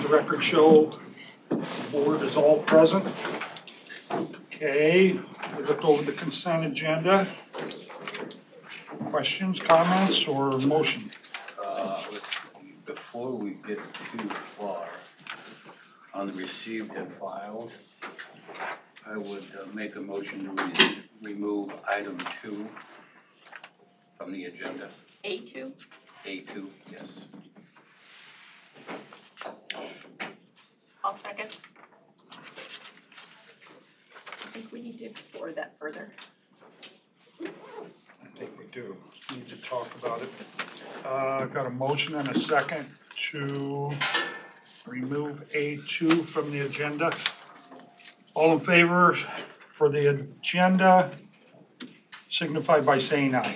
the record show the board is all present. Okay, we looked over the consent agenda. Questions, comments, or motion? Let's see, before we get too far on the received and filed, I would make a motion to remove item 2 from the agenda. A2? A2, yes. I'll second. I think we need to explore that further. I think we do need to talk about it. I've got a motion and a second to remove A2 from the agenda. All in favor for the agenda signify by saying aye.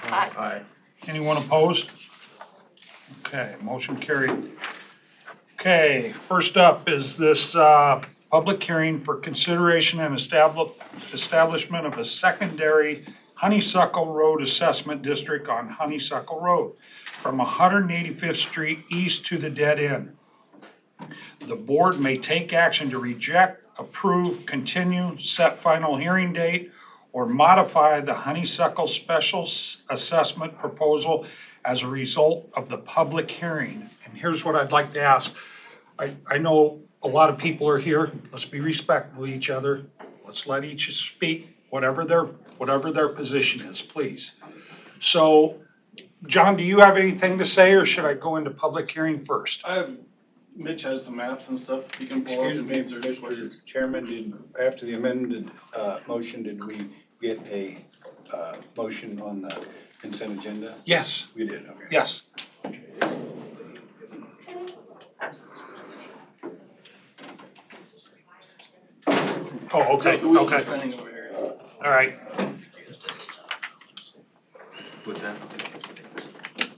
Aye. Aye. Anyone opposed? Okay, motion carried. Okay, first up is this public hearing for consideration and establishment of a secondary Honeysuckle Road Assessment District on Honeysuckle Road from 185th Street east to the dead end. The board may take action to reject, approve, continue, set final hearing date, or modify the Honeysuckle Special Assessment Proposal as a result of the public hearing. And here's what I'd like to ask. I know a lot of people are here. Let's be respectful of each other. Let's let each speak, whatever their position is, please. So, John, do you have anything to say, or should I go into public hearing first? Mitch has some maps and stuff he can pull up. Excuse me, Mr. Chairman, after the amended motion, did we get a motion on the consent agenda? Yes, We did, okay. yes. Oh, okay, The wheels are okay, spinning over here. all right. What's that?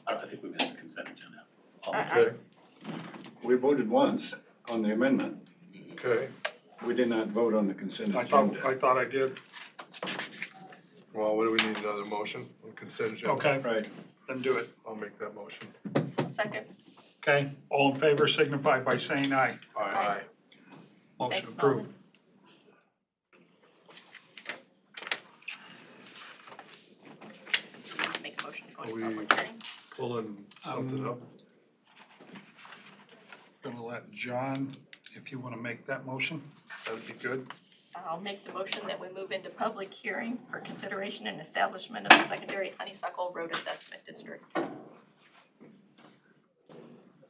I think we missed the consent agenda. Okay, We voted once on the amendment. okay. We did not vote on the consent I agenda. thought I did. Well, what do we need, another motion on consent agenda? Okay, Right. then do it. I'll make that motion. Second. Okay, all in favor signify by saying aye. Aye. Motion Thanks, approved. Melvin. Make a motion to go Are into we- public hearing. Pulling something up. Gonna let John, if you want to make that motion, that'd be good. I'll make the motion that we move into public hearing for consideration and establishment of the secondary Honeysuckle Road Assessment District.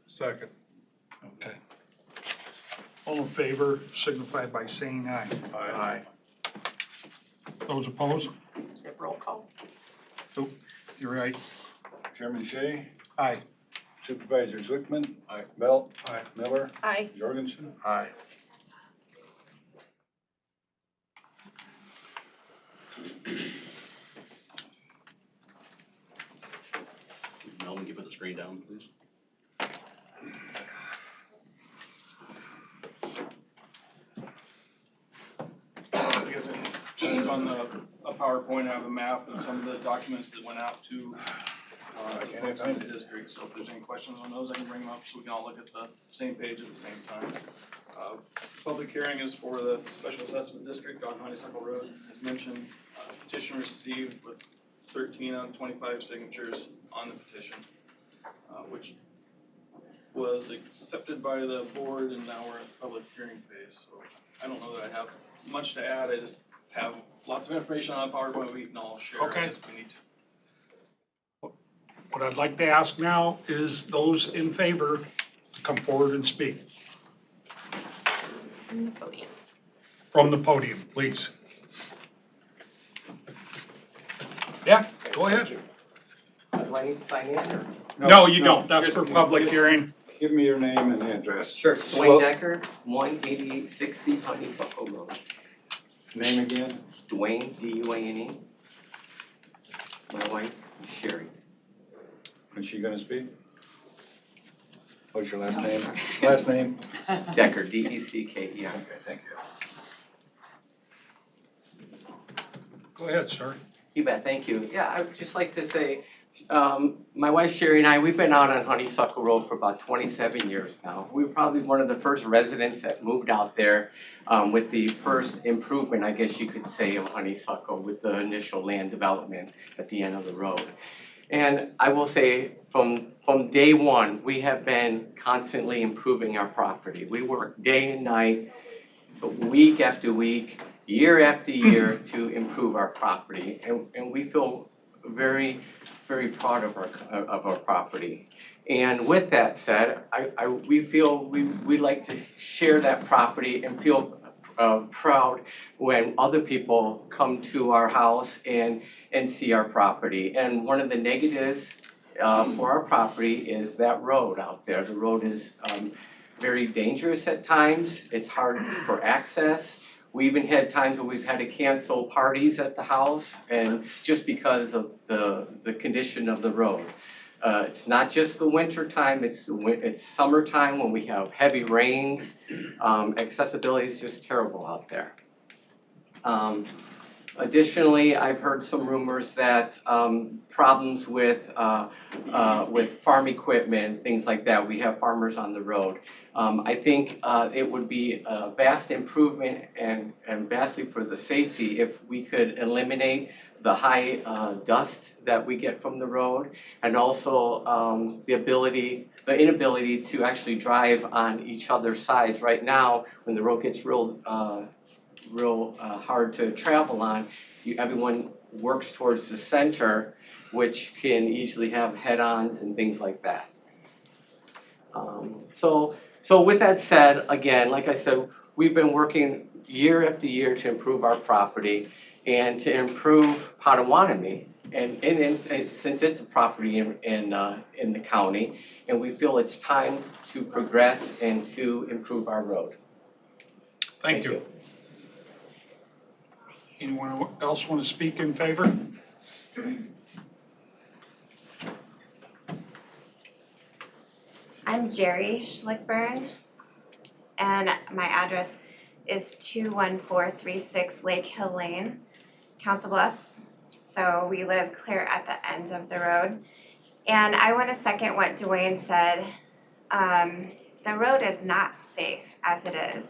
Second. Okay. All in favor signify by saying aye. Aye. Those opposed? Is it roll call? Nope, you're right. Chairman Shea, Aye. Supervisors Wickman. Aye. Belt. Aye. Miller. Aye. Jorgensen. Aye. Melvin, can you put the screen down, please? I guess I checked on a PowerPoint, I have a map and some of the documents that went out to the folks in the district. So if there's any questions on those, I can bring them up so we can all look at the same page at the same time. Public hearing is for the Special Assessment District on Honeysuckle Road. As mentioned, petition received with 13 out of 25 signatures on the petition, which was accepted by the board, and now we're at the public hearing phase. So I don't know that I have much to add. I just have lots of information on PowerPoint we can all share. Okay. I guess we need to. What I'd like to ask now is those in favor to come forward and speak. From the podium. From the podium, please. Yeah, go ahead. Do I need to sign in or? No, you don't. That's for public hearing. Give me your name and address. Sure, Dwayne Decker, 18860 Honeysuckle Road. Name again? Dwayne, D-U-A-N-E. My wife, Sherry. Is she gonna speak? What's your last name? Last name? Decker, D-E-C-K-E-R. Okay, thank you. Go ahead, sir. You bet, thank you. Yeah, I would just like to say, My wife Sherry and I, we've been out on Honeysuckle Road for about 27 years now. We were probably one of the first residents that moved out there with the first improvement, I guess you could say, of Honeysuckle with the initial land development at the end of the road. And I will say from day one, we have been constantly improving our property. We work day and night, week after week, year after year to improve our property. And we feel very proud of our property. And with that said, we feel we like to share that property and feel proud when other people come to our house and see our property. And one of the negatives for our property is that road out there. The road is very dangerous at times. It's hard for access. We even had times when we've had to cancel parties at the house, and just because of the condition of the road. It's not just the winter time, it's summertime when we have heavy rains. Accessibility is just terrible out there. Additionally, I've heard some rumors that problems with farm equipment, things like that. We have farmers on the road. I think it would be a vast improvement and vastly for the safety if we could eliminate the high dust that we get from the road, and also the inability to actually drive on each other's sides. Right now, when the road gets real hard to travel on, everyone works towards the center, which can easily have head-ons and things like that. So with that said, again, like I said, we've been working year after year to improve our property and to improve Potawatomi, and since it's a property in the county, and we feel it's time to progress and to improve our road. Thank you. Anyone else want to speak in favor? I'm Jerry Schlickburn, and my address is 21436 Lake Hill Lane, Council Bluffs. So we live clear at the end of the road. And I want to second what Dwayne said. The road is not safe as it is.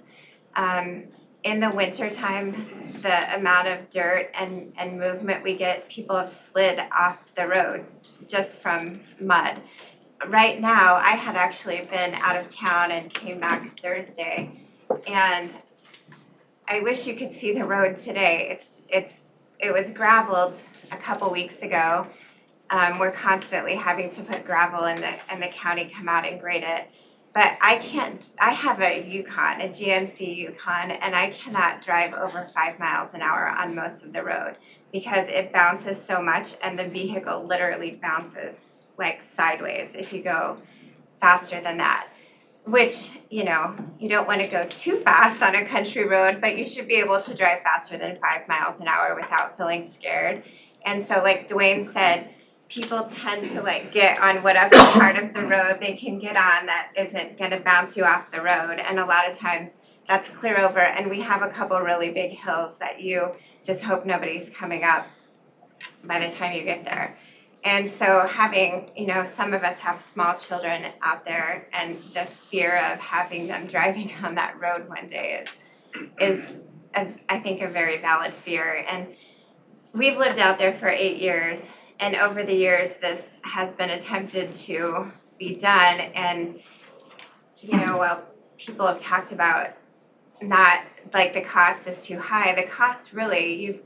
In the wintertime, the amount of dirt and movement we get, people have slid off the road just from mud. Right now, I had actually been out of town and came back Thursday, and I wish you could see the road today. It was gravelled a couple weeks ago. We're constantly having to put gravel in the county come out and grade it. But I have a Yukon, a GMC Yukon, and I cannot drive over 5 miles an hour on most of the road because it bounces so much, and the vehicle literally bounces like sideways if you go faster than that. Which, you don't want to go too fast on a country road, but you should be able to drive faster than 5 miles an hour without feeling scared. And so like Dwayne said, people tend to get on whatever part of the road they can get on that isn't going to bounce you off the road. And a lot of times that's clear over, and we have a couple really big hills that you just hope nobody's coming up by the time you get there. And so having, some of us have small children out there, and the fear of having them driving on that road one day is I think a very valid fear. And we've lived out there for 8 years, and over the years this has been attempted to be done. And, while people have talked about not, the cost is too high, the cost really,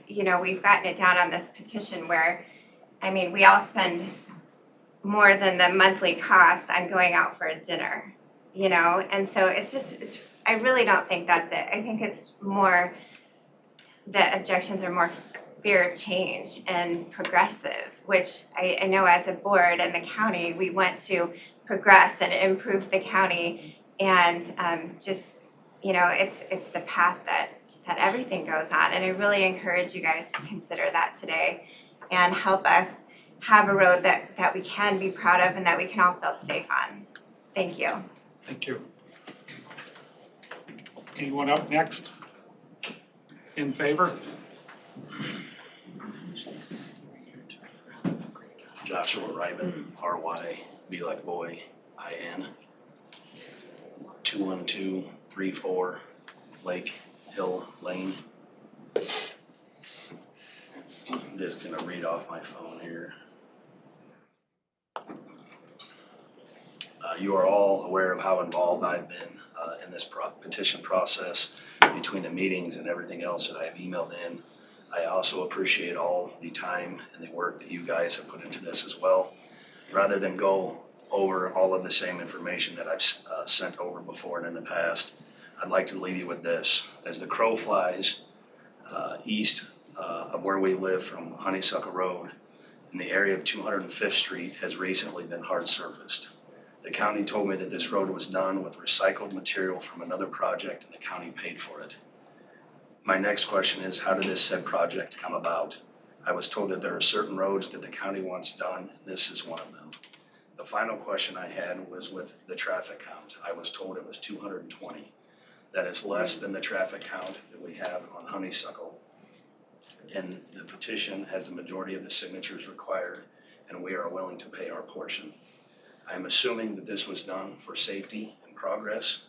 we've gotten it down on this petition where, we all spend more than the monthly cost on going out for a dinner, and so I really don't think that's it. I think it's more, the objections are more fear of change and progressive, which I know as a board and the county, we want to progress and improve the county, and it's the path that everything goes on. And I really encourage you guys to consider that today and help us have a road that we can be proud of and that we can all feel safe on. Thank you. Thank you. Anyone up next? In favor? Joshua Ryben, R-Y-B like boy, I-N, 21234 Lake Hill Lane. I'm just gonna read off my phone here. You are all aware of how involved I've been in this petition process between the meetings and everything else that I have emailed in. I also appreciate all the time and the work that you guys have put into this as well. Rather than go over all of the same information that I've sent over before and in the past, I'd like to leave you with this. As the crow flies east of where we live from Honeysuckle Road, in the area of 205th Street has recently been hard surfaced. The county told me that this road was done with recycled material from another project and the county paid for it. My next question is, how did this said project come about? I was told that there are certain roads that the county wants done, and this is one of them. The final question I had was with the traffic count. I was told it was 220. That is less than the traffic count that we have on Honeysuckle. And the petition has the majority of the signatures required, and we are willing to pay our portion. I'm assuming that this was done for safety and progress.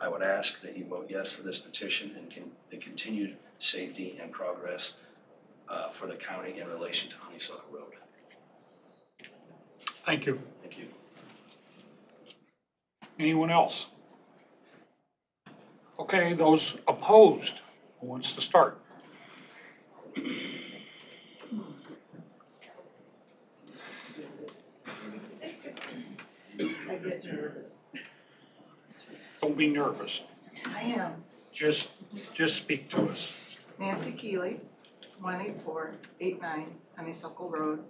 I would ask that you vote yes for this petition and the continued safety and progress for the county in relation to Honeysuckle Road. Thank you. Thank you. Anyone else? Okay, those opposed, who wants to start? I get nervous. Don't be nervous. I am. Just speak to us. Nancy Keeley, 18489 Honeysuckle Road,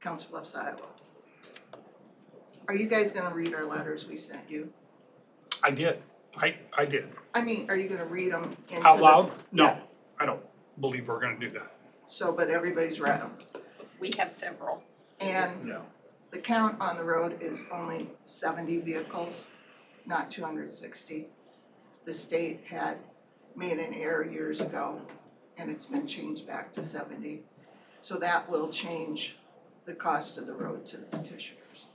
Council Bluffs, Iowa. Are you guys gonna read our letters we sent you? I did. I did. I mean, are you gonna read them into Out loud? No, Yeah. I don't believe we're gonna do that. So, but everybody's read them. We have several. And No. the count on the road is only 70 vehicles, not 260. The state had made an error years ago, and it's been changed back to 70. So that will change the cost of the road to the petitioners.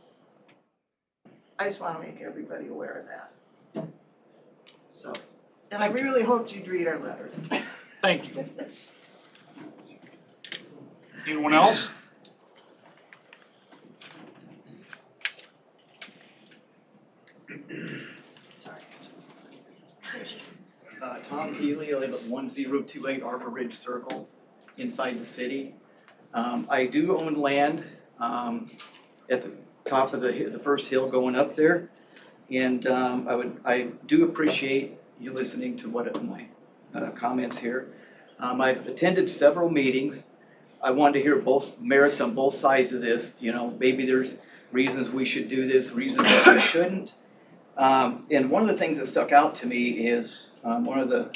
I just want to make everybody aware of that. So, and I really hoped you'd read our letter. Thank you. Anyone else? Sorry. Tom Healy, I live at 1028 Arbor Ridge Circle inside the city. I do own land at the top of the first hill going up there. And I do appreciate you listening to what my comments here. I've attended several meetings. I wanted to hear both merits on both sides of this. You know, maybe there's reasons we should do this, reasons that we shouldn't. And one of the things that stuck out to me is one of the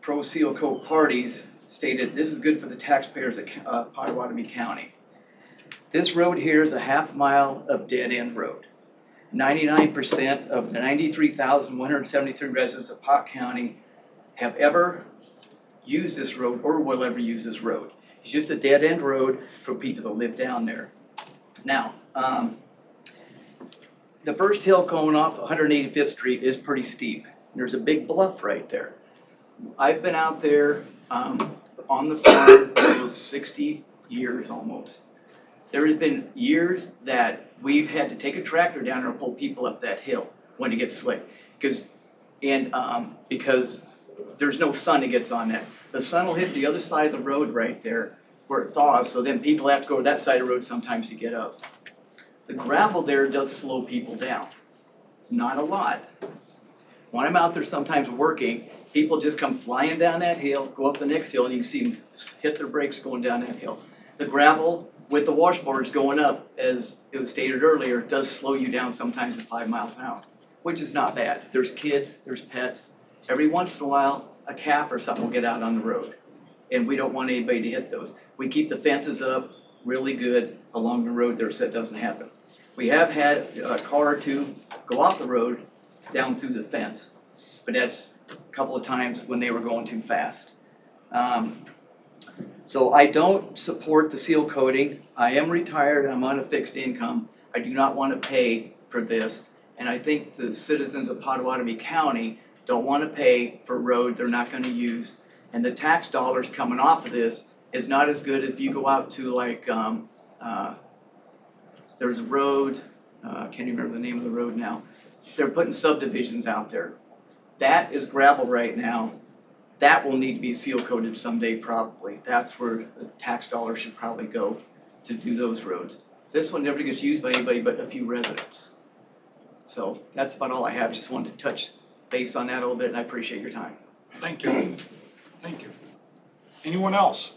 pro-Seal Coat parties stated, this is good for the taxpayers of Potawatomi County. This road here is a half mile of dead-end road. 99% of the 93,173 residents of Pot County have ever used this road or will ever use this road. It's just a dead-end road for people that live down there. Now, the first hill going off 185th Street is pretty steep. There's a big bluff right there. I've been out there on the farm for 60 years almost. There has been years that we've had to take a tractor down there and pull people up that hill when it gets slick. Because there's no sun that gets on that. The sun will hit the other side of the road right there where it thaws, so then people have to go to that side of the road sometimes to get up. The gravel there does slow people down. Not a lot. When I'm out there sometimes working, people just come flying down that hill, go up the next hill, and you can see them hit their brakes going down that hill. The gravel with the washboards going up, as it was stated earlier, does slow you down sometimes at 5 miles an hour, which is not bad. There's kids, there's pets. Every once in a while, a calf or something will get out on the road, and we don't want anybody to hit those. We keep the fences up really good along the road there so that doesn't happen. We have had a car or two go off the road down through the fence, but that's a couple of times when they were going too fast. So I don't support the seal coating. I am retired, I'm on a fixed income. I do not want to pay for this. And I think the citizens of Potawatomi County don't want to pay for a road they're not going to use. And the tax dollars coming off of this is not as good if you go out to like, there's a road, I can't even remember the name of the road now. They're putting subdivisions out there. That is gravel right now. That will need to be seal coated someday probably. That's where the tax dollars should probably go to do those roads. This one never gets used by anybody but a few residents. So that's about all I have. Just wanted to touch base on that a little bit, and I appreciate your time. Thank you. Thank you. Anyone else?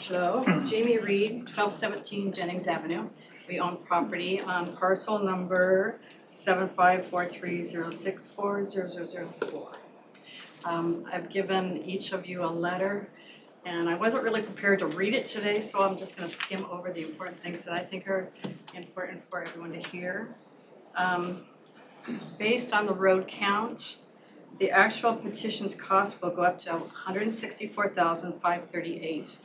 Hello, Jamie Reed, 1217 Jennings Avenue. We own property on parcel number 754306400004. I've given each of you a letter, and I wasn't really prepared to read it today, so I'm just going to skim over the important things that I think are important for everyone to hear. Based on the road count, the actual petition's cost will go up to $164,538.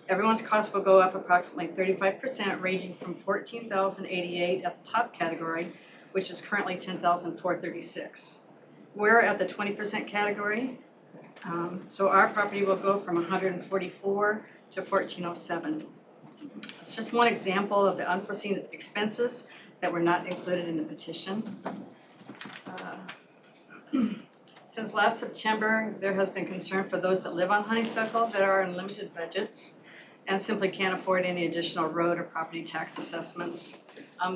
Everyone's cost will go up approximately 35%, ranging from $14,088 at the top category, which is currently $10,436. We're at the 20% category, so our property will go from $144 to $1,407. It's just one example of the unforeseen expenses that were not included in the petition. Since last September, there has been concern for those that live on Honeysuckle that are in limited budgets and simply can't afford any additional road or property tax assessments.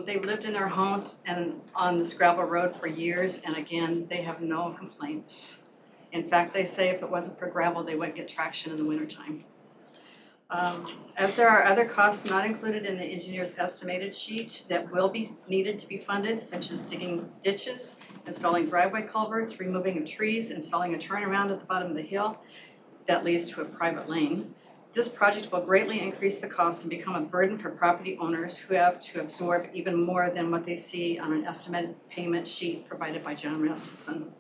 They've lived in their homes and on this gravel road for years, and again, they have no complaints. In fact, they say if it wasn't for gravel, they wouldn't get traction in the wintertime. As there are other costs not included in the engineer's estimated sheet that will be needed to be funded, such as digging ditches, installing driveway culverts, removing trees, installing a turnaround at the bottom of the hill that leads to a private lane. This project will greatly increase the cost and become a burden for property owners who have to absorb even more than what they see on an estimated payment sheet provided by John Rasmussen.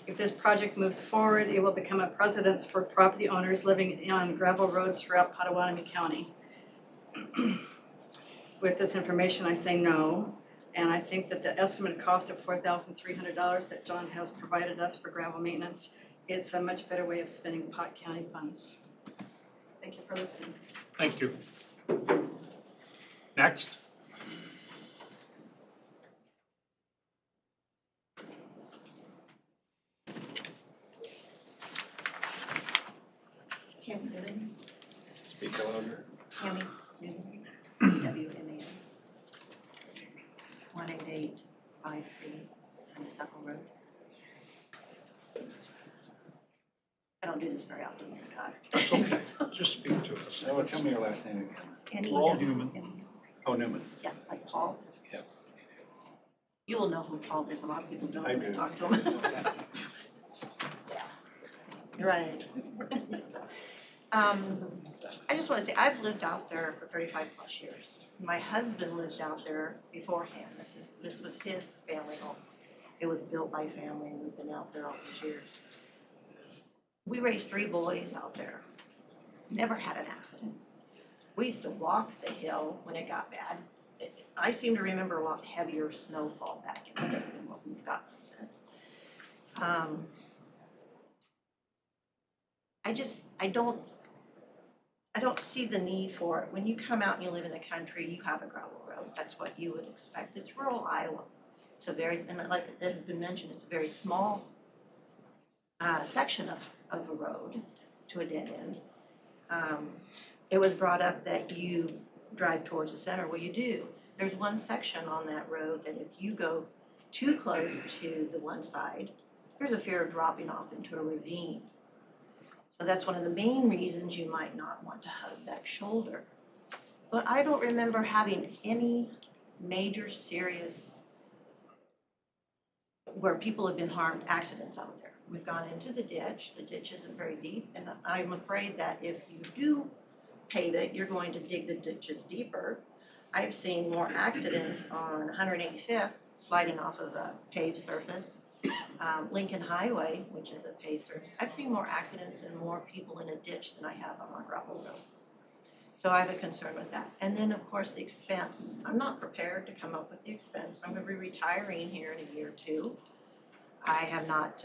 If this project moves forward, it will become a precedent for property owners living on gravel roads throughout Potawatomi County. With this information, I say no, and I think that the estimated cost of $4,300 that John has provided us for gravel maintenance, it's a much better way of spending Pot County funds. Thank you for listening. Thank you. Next. Tammy Newman, Speak louder. Tammy Newman, WMA, 18853 Honeysuckle Road. I don't do this very often, Todd. That's okay. Just speak to us. So tell me your last name again. We're all human. Oh, Newman. Yes, like Paul. Yeah. You will know who Paul is. A lot of people don't I when they do. talk to him. Right. I just want to say, I've lived out there for 35 plus years. My husband lived out there beforehand. This was his family home. It was built by family, and we've been out there all these years. We raised 3 boys out there. Never had an accident. We used to walk the hill when it got bad. I seem to remember a lot heavier snowfall back in the day than what we've gotten since. I don't see the need for it. When you come out and you live in the country, you have a gravel road. That's what you would expect. It's rural Iowa. It's a very, and like it has been mentioned, it's a very small section of a road to a dead end. It was brought up that you drive towards the center. Well, you do. There's one section on that road that if you go too close to the one side, there's a fear of dropping off into a ravine. So that's one of the main reasons you might not want to hug that shoulder. But I don't remember having any major serious where people have been harmed accidents out there. We've gone into the ditch isn't very deep, and I'm afraid that if you do pave it, you're going to dig the ditches deeper. I've seen more accidents on 185th sliding off of a paved surface. Lincoln Highway, which is a paved surface, I've seen more accidents and more people in a ditch than I have on a gravel road. So I have a concern with that. And then, of course, the expense. I'm not prepared to come up with the expense. I'm going to be retiring here in a year or two. I have not,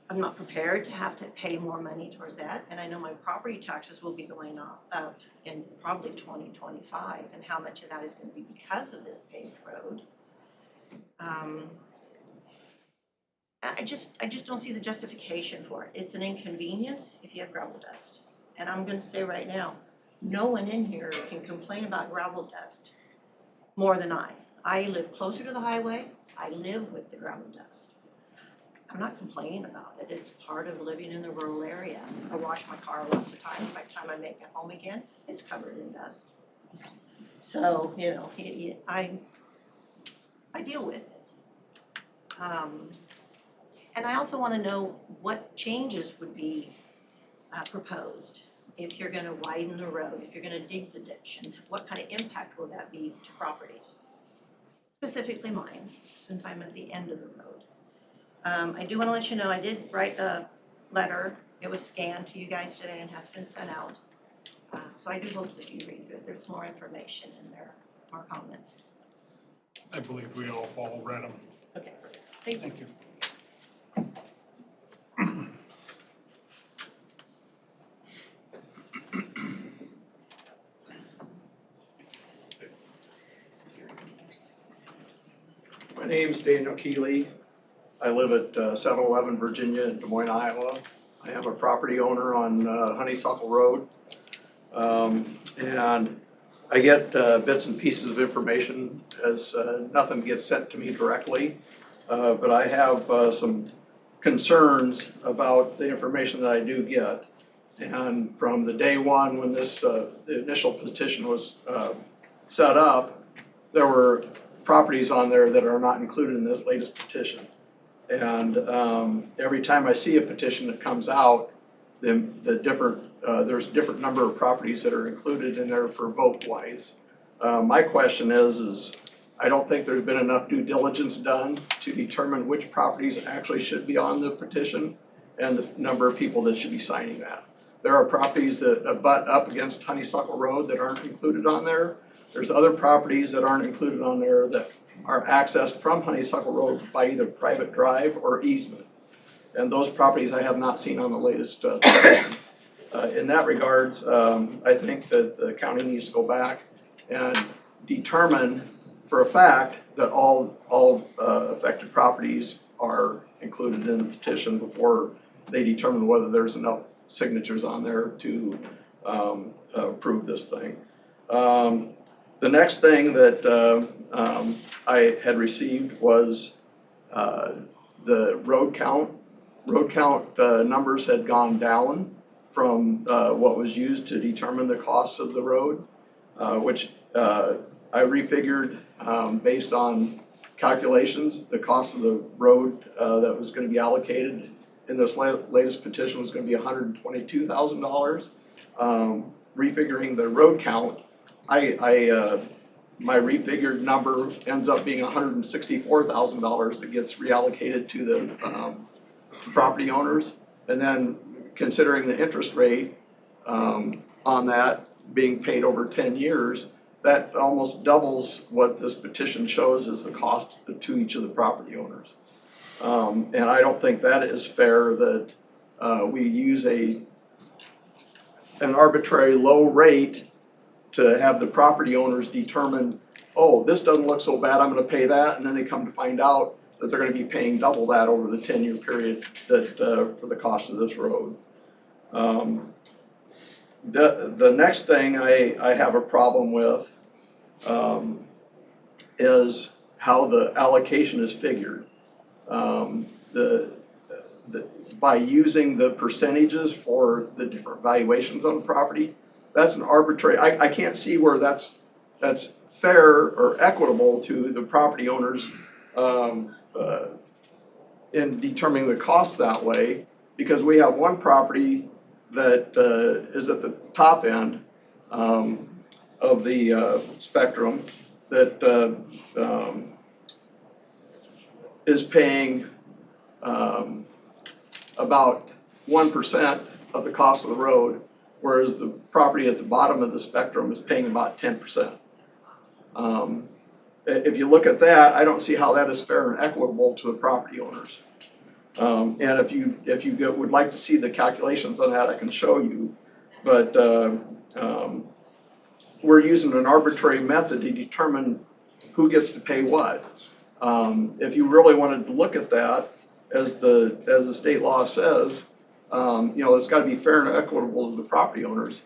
I'm not prepared to have to pay more money towards that. And I know my property taxes will be going up in probably 2025. And how much of that is going to be because of this paved road. I just don't see the justification for it. It's an inconvenience if you have gravel dust. And I'm gonna say right now, no one in here can complain about gravel dust more than I. I live closer to the highway. I live with the gravel dust. I'm not complaining about it. It's part of living in the rural area. I wash my car lots of times. By the time I make it home again, it's covered in dust. So, you know, I deal with it. And I also want to know what changes would be proposed if you're going to widen the road, if you're going to dig the ditch, and what kind of impact will that be to properties? Specifically mine, since I'm at the end of the road. I do want to let you know I did write a letter. It was scanned to you guys today and has been sent out. So I do hope that you read through it. There's more information in there, more comments. I believe we all read them. Okay, thank you. Thank you. My name's Daniel Keeley. I live at 711 Virginia in Des Moines, Iowa. I am a property owner on Honeysuckle Road. And I get bits and pieces of information as nothing gets sent to me directly. But I have some concerns about the information that I do get. And from the day one when this the initial petition was set up, there were properties on there that are not included in this latest petition. And every time I see a petition that comes out, there's a different number of properties that are included in there for vote wise. My question is I don't think there's been enough due diligence done to determine which properties actually should be on the petition and the number of people that should be signing that. There are properties that butt up against Honeysuckle Road that aren't included on there. There's other properties that aren't included on there that are accessed from Honeysuckle Road by either private drive or easement. And those properties I have not seen on the latest petition. In that regards, I think that the county needs to go back and determine for a fact that all affected properties are included in the petition before they determine whether there's enough signatures on there to approve this thing. The next thing that I had received was the road count. Road count numbers had gone down from what was used to determine the costs of the road, which I refigured based on calculations. The cost of the road that was going to be allocated in this latest petition was going to be $122,000. Refiguring the road count, my refigured number ends up being $164,000 that gets reallocated to the property owners. And then considering the interest rate on that being paid over 10 years, that almost doubles what this petition shows as the cost to each of the property owners. And I don't think that is fair that we use an arbitrary low rate to have the property owners determine, oh, this doesn't look so bad, I'm going to pay that, and then they come to find out that they're going to be paying double that over the 10-year period that for the cost of this road. The next thing I have a problem with is how the allocation is figured. By using the percentages for the different valuations on the property, that's an arbitrary, I can't see where that's fair or equitable to the property owners in determining the costs that way, because we have one property that is at the top end of the spectrum that is paying about 1% of the cost of the road, whereas the property at the bottom of the spectrum is paying about 10%. If you look at that, I don't see how that is fair and equitable to the property owners. And if you would like to see the calculations on that, I can show you. But we're using an arbitrary method to determine who gets to pay what. If you really wanted to look at that, as the state law says, it's got to be fair and equitable to the property owners.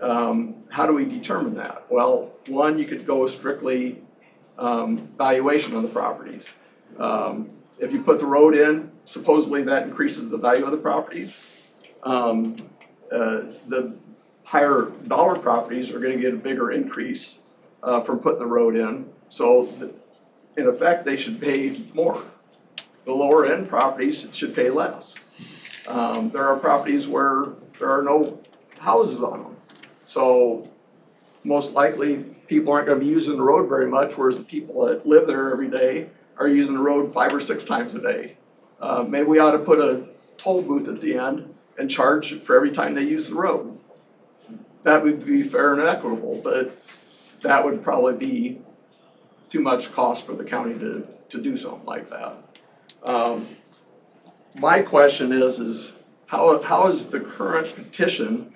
How do we determine that? Well, one, you could go strictly valuation on the properties. If you put the road in, supposedly that increases the value of the properties. The higher dollar properties are going to get a bigger increase from putting the road in. So in effect, they should pay more. The lower end properties should pay less. There are properties where there are no houses on them. So most likely people aren't going to be using the road very much, whereas the people that live there every day are using the road 5 or 6 times a day. Maybe we ought to put a toll booth at the end and charge for every time they use the road. That would be fair and equitable, but that would probably be too much cost for the county to do something like that. My question is how is the current petition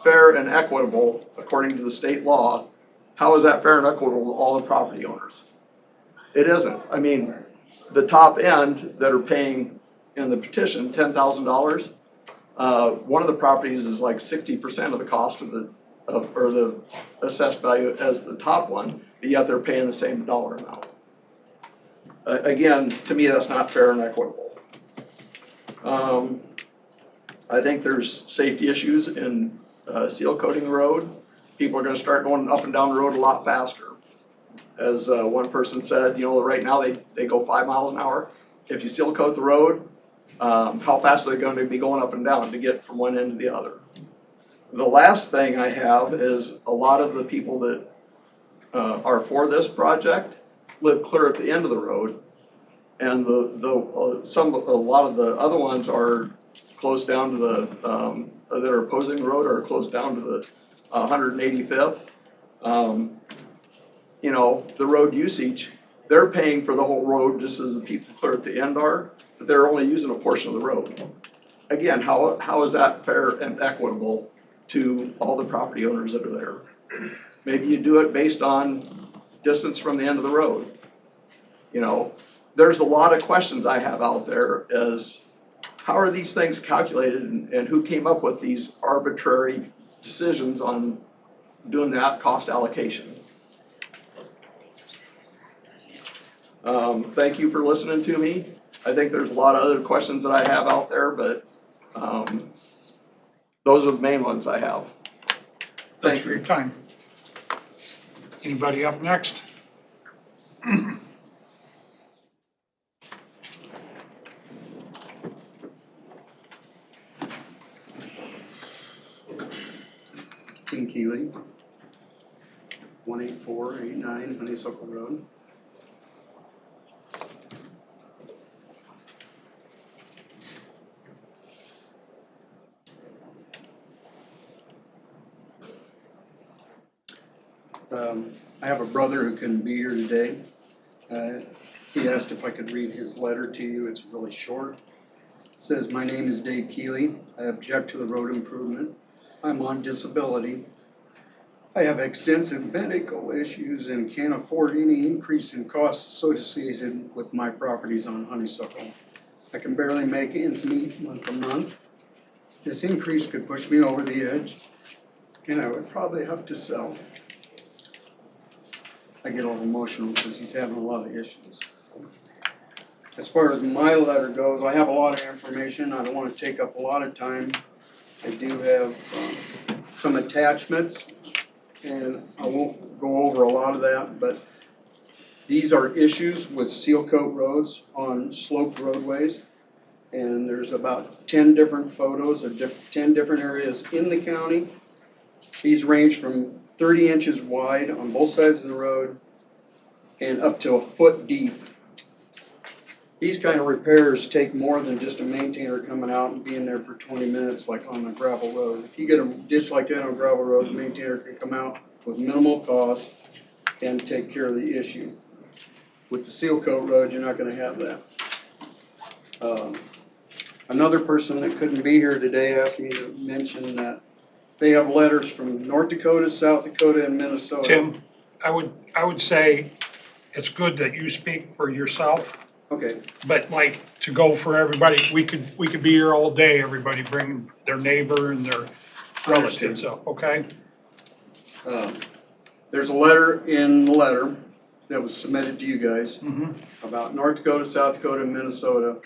fair and equitable according to the state law? How is that fair and equitable to all the property owners? It isn't. I mean, the top end that are paying in the petition $10,000, one of the properties is like 60% of the cost of the assessed value as the top one, but yet they're paying the same dollar amount. Again, to me, that's not fair and equitable. I think there's safety issues in seal coating the road. People are going to start going up and down the road a lot faster. As one person said, right now they go 5 miles an hour. If you seal coat the road, how fast are they going to be going up and down to get from one end to the other? The last thing I have is a lot of the people that are for this project live clear at the end of the road, and a lot of the other ones are close down to the that are opposing the road, or close down to the 185th. The road usage, they're paying for the whole road just as the people clear at the end are, but they're only using a portion of the road. Again, how is that fair and equitable to all the property owners that are there? Maybe you do it based on distance from the end of the road. There's a lot of questions I have out there as how are these things calculated and who came up with these arbitrary decisions on doing that cost allocation. Thank you for listening to me. I think there's a lot of other questions that I have out there, but those are the main ones I have. Thanks for your time. Anybody up next? Tim Keeley, 18489 Honeysuckle Road. I have a brother who couldn't be here today. He asked if I could read his letter to you. It's really short. It says, "My name is Dave Keeley. I object to the road improvement. I'm on disability. I have extensive medical issues and can't afford any increase in costs associated with my properties on Honeysuckle. I can barely make ends meet month to month. This increase could push me over the edge, and I would probably have to sell." I get all emotional because he's having a lot of issues. As far as my letter goes, I have a lot of information. I don't want to take up a lot of time. I do have some attachments, and I won't go over a lot of that, but these are issues with seal coat roads on sloped roadways. And there's about 10 different photos of 10 different areas in the county. These range from 30 inches wide on both sides of the road and up to a foot deep. These kind of repairs take more than just a maintainer coming out and being there for 20 minutes like on a gravel road. If you get a ditch like that on a gravel road, the maintainer can come out with minimal cost and take care of the issue. With the seal coat road, you're not gonna have that. Another person that couldn't be here today asked me to mention that they have letters from North Dakota, South Dakota, and Minnesota. Tim, I would say it's good that you speak for yourself, Okay, but like to go for everybody, we could be here all day, everybody bringing their neighbor and their relatives up, okay? there's a letter in the letter that was submitted to you guys Mm-hmm. about North Dakota, South Dakota, and Minnesota.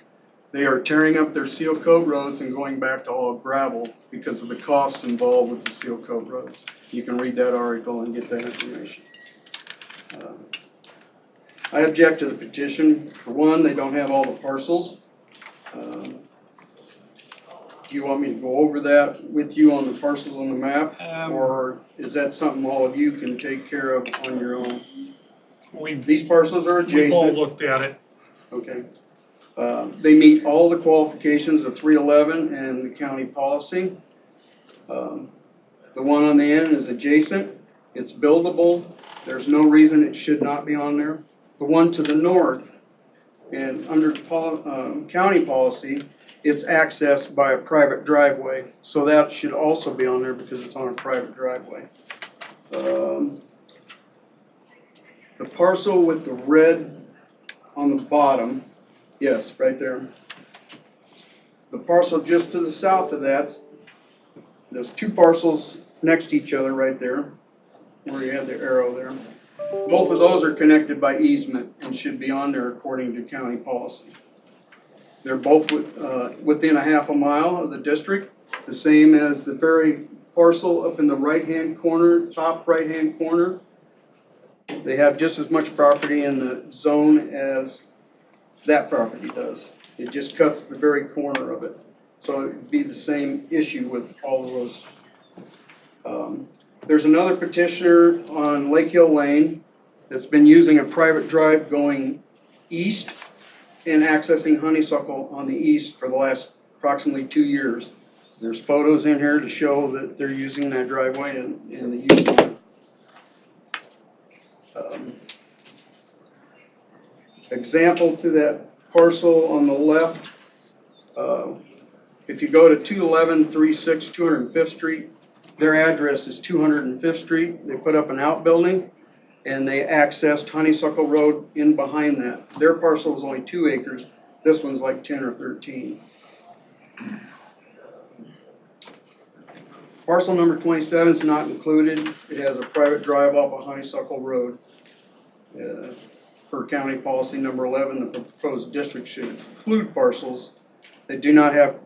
They are tearing up their seal coat roads and going back to all gravel because of the costs involved with the seal coat roads. You can read that article and get that information. I object to the petition. For one, they don't have all the parcels. Do you want me to go over that with you on the parcels on the map? Or is that something all of you can take care of on your own? These parcels are adjacent. We've all looked at it. Okay. They meet all the qualifications of 311 and the county policy. The one on the end is adjacent. It's buildable. There's no reason it should not be on there. The one to the north, and under county policy, it's accessed by a private driveway. So that should also be on there because it's on a private driveway. The parcel with the red on the bottom, yes, right there. The parcel just to the south of that's, there's two parcels next to each other right there, where you have the arrow there. Both of those are connected by easement and should be on there according to county policy. They're both within a half a mile of the district, the same as the ferry parcel up in the right-hand corner, top right-hand corner. They have just as much property in the zone as that property does. It just cuts the very corner of it. So it'd be the same issue with all of those. There's another petitioner on Lake Hill Lane that's been using a private drive going east and accessing Honeysuckle on the east for the last approximately 2 years. There's photos in here to show that they're using that driveway and the use of it. Example to that parcel on the left, if you go to 21136 205th Street, their address is 205th Street. They put up an outbuilding and they accessed Honeysuckle Road in behind that. Their parcel is only 2 acres. This one's like 10 or 13. Parcel number 27 is not included. It has a private drive off of Honeysuckle Road. Per county policy number 11, the proposed district should include parcels that do not have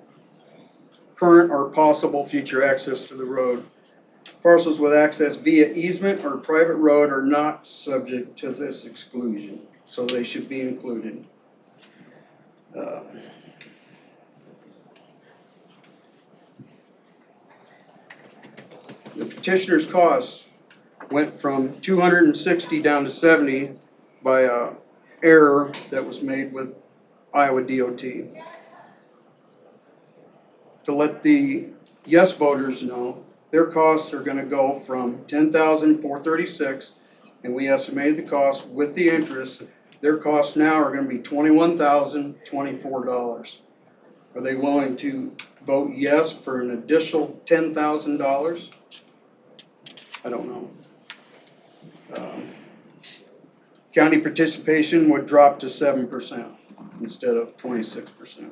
current or possible future access to the road. Parcels with access via easement or private road are not subject to this exclusion, so they should be included. The petitioner's costs went from 260 down to 70 by a error that was made with Iowa DOT. To let the yes voters know, their costs are gonna go from $10,436, and we estimated the cost with the interest. Their costs now are gonna be $21,024. Are they willing to vote yes for an additional $10,000? I don't know. County participation would drop to 7% instead of 26%.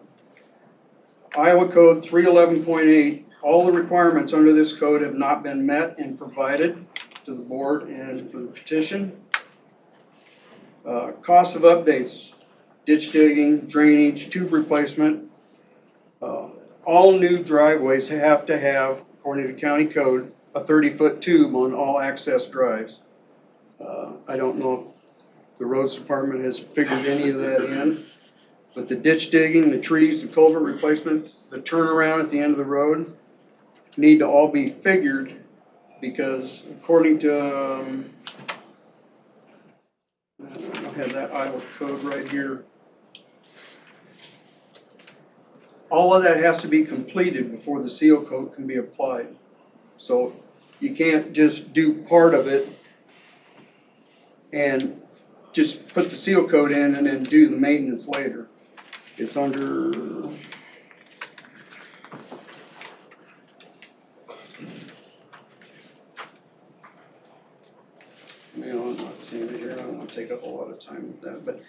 Iowa Code 311.8, all the requirements under this code have not been met and provided to the board and for the petition. Cost of updates, ditch digging, drainage, tube replacement. All new driveways have to have, according to county code, a 30-foot tube on all access drives. I don't know if the roads department has figured any of that in, but the ditch digging, the trees, the culvert replacements, the turnaround at the end of the road need to all be figured because according to, I have that Iowa code right here. All of that has to be completed before the seal coat can be applied. So you can't just do part of it and just put the seal coat in and then do the maintenance later. It's under, I'm not seeing it here, I don't want to take up a lot of time with that, but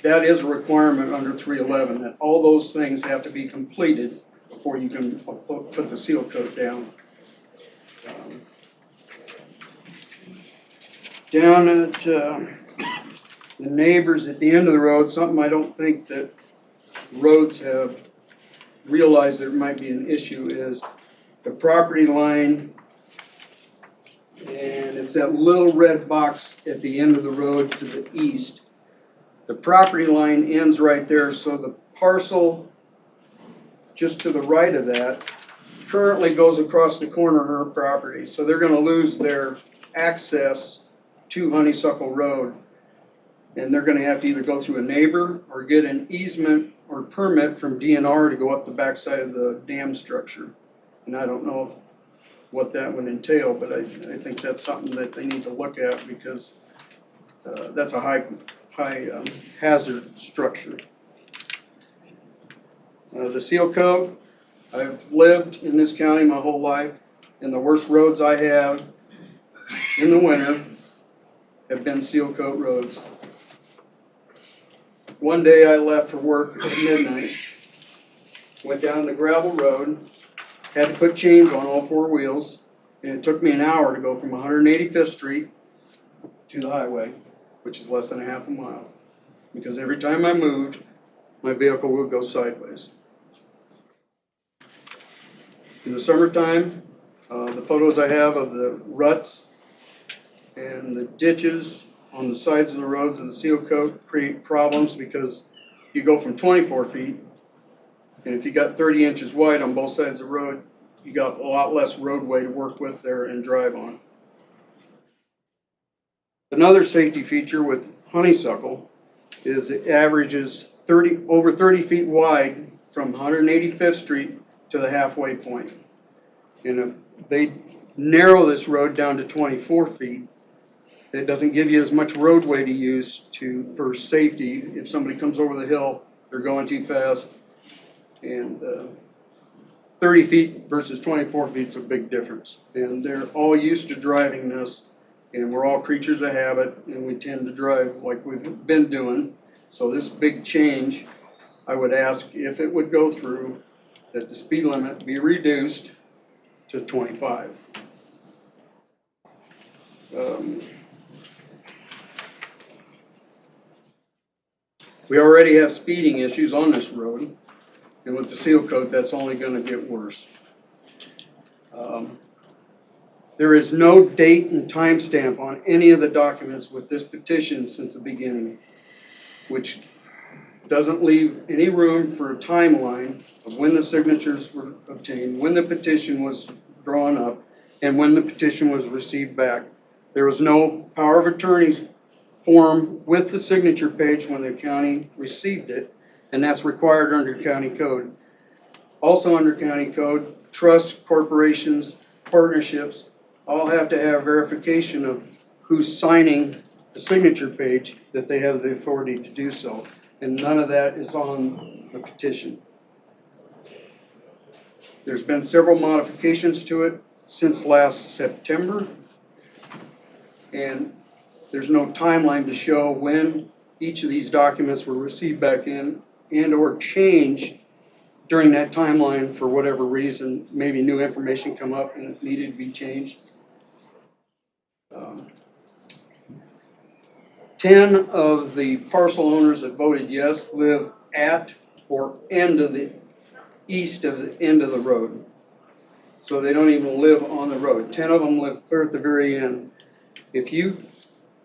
that is a requirement under 311, that all those things have to be completed before you can put the seal coat down. Down at the neighbors at the end of the road, something I don't think that roads have realized there might be an issue is the property line, and it's that little red box at the end of the road to the east. The property line ends right there, so the parcel just to the right of that currently goes across the corner of her property. So they're gonna lose their access to Honeysuckle Road. And they're gonna have to either go through a neighbor or get an easement or permit from DNR to go up the backside of the dam structure. And I don't know what that would entail, but I think that's something that they need to look at because that's a high hazard structure. The seal coat, I've lived in this county my whole life, and the worst roads I have in the winter have been seal coat roads. One day I left for work at midnight, went down the gravel road, had to put chains on all four wheels, and it took me an hour to go from 185th Street to the highway, which is less than a half a mile. Because every time I moved, my vehicle would go sideways. In the summertime, the photos I have of the ruts and the ditches on the sides of the roads of the seal coat create problems because you go from 24 feet, and if you got 30 inches wide on both sides of the road, you got a lot less roadway to work with there and drive on. Another safety feature with Honeysuckle is it averages over 30 feet wide from 185th Street to the halfway point. And if they narrow this road down to 24 feet, it doesn't give you as much roadway to use for safety. If somebody comes over the hill, they're going too fast. And 30 feet versus 24 feet is a big difference. And they're all used to driving this, and we're all creatures of habit, and we tend to drive like we've been doing. So this big change, I would ask if it would go through, that the speed limit be reduced to 25. We already have speeding issues on this road, and with the seal coat, that's only going to get worse. There is no date and time stamp on any of the documents with this petition since the beginning, which doesn't leave any room for a timeline of when the signatures were obtained, when the petition was drawn up, and when the petition was received back. There was no power of attorney form with the signature page when the county received it, and that's required under county code. Also under county code, trusts, corporations, partnerships all have to have verification of who's signing the signature page that they have the authority to do so. And none of that is on the petition. There's been several modifications to it since last September, and there's no timeline to show when each of these documents were received back in and or changed during that timeline for whatever reason. Maybe new information come up and it needed to be changed. 10 of the parcel owners that voted yes live at or end of the east of the end of the road. So they don't even live on the road. 10 of them live clear at the very end. If you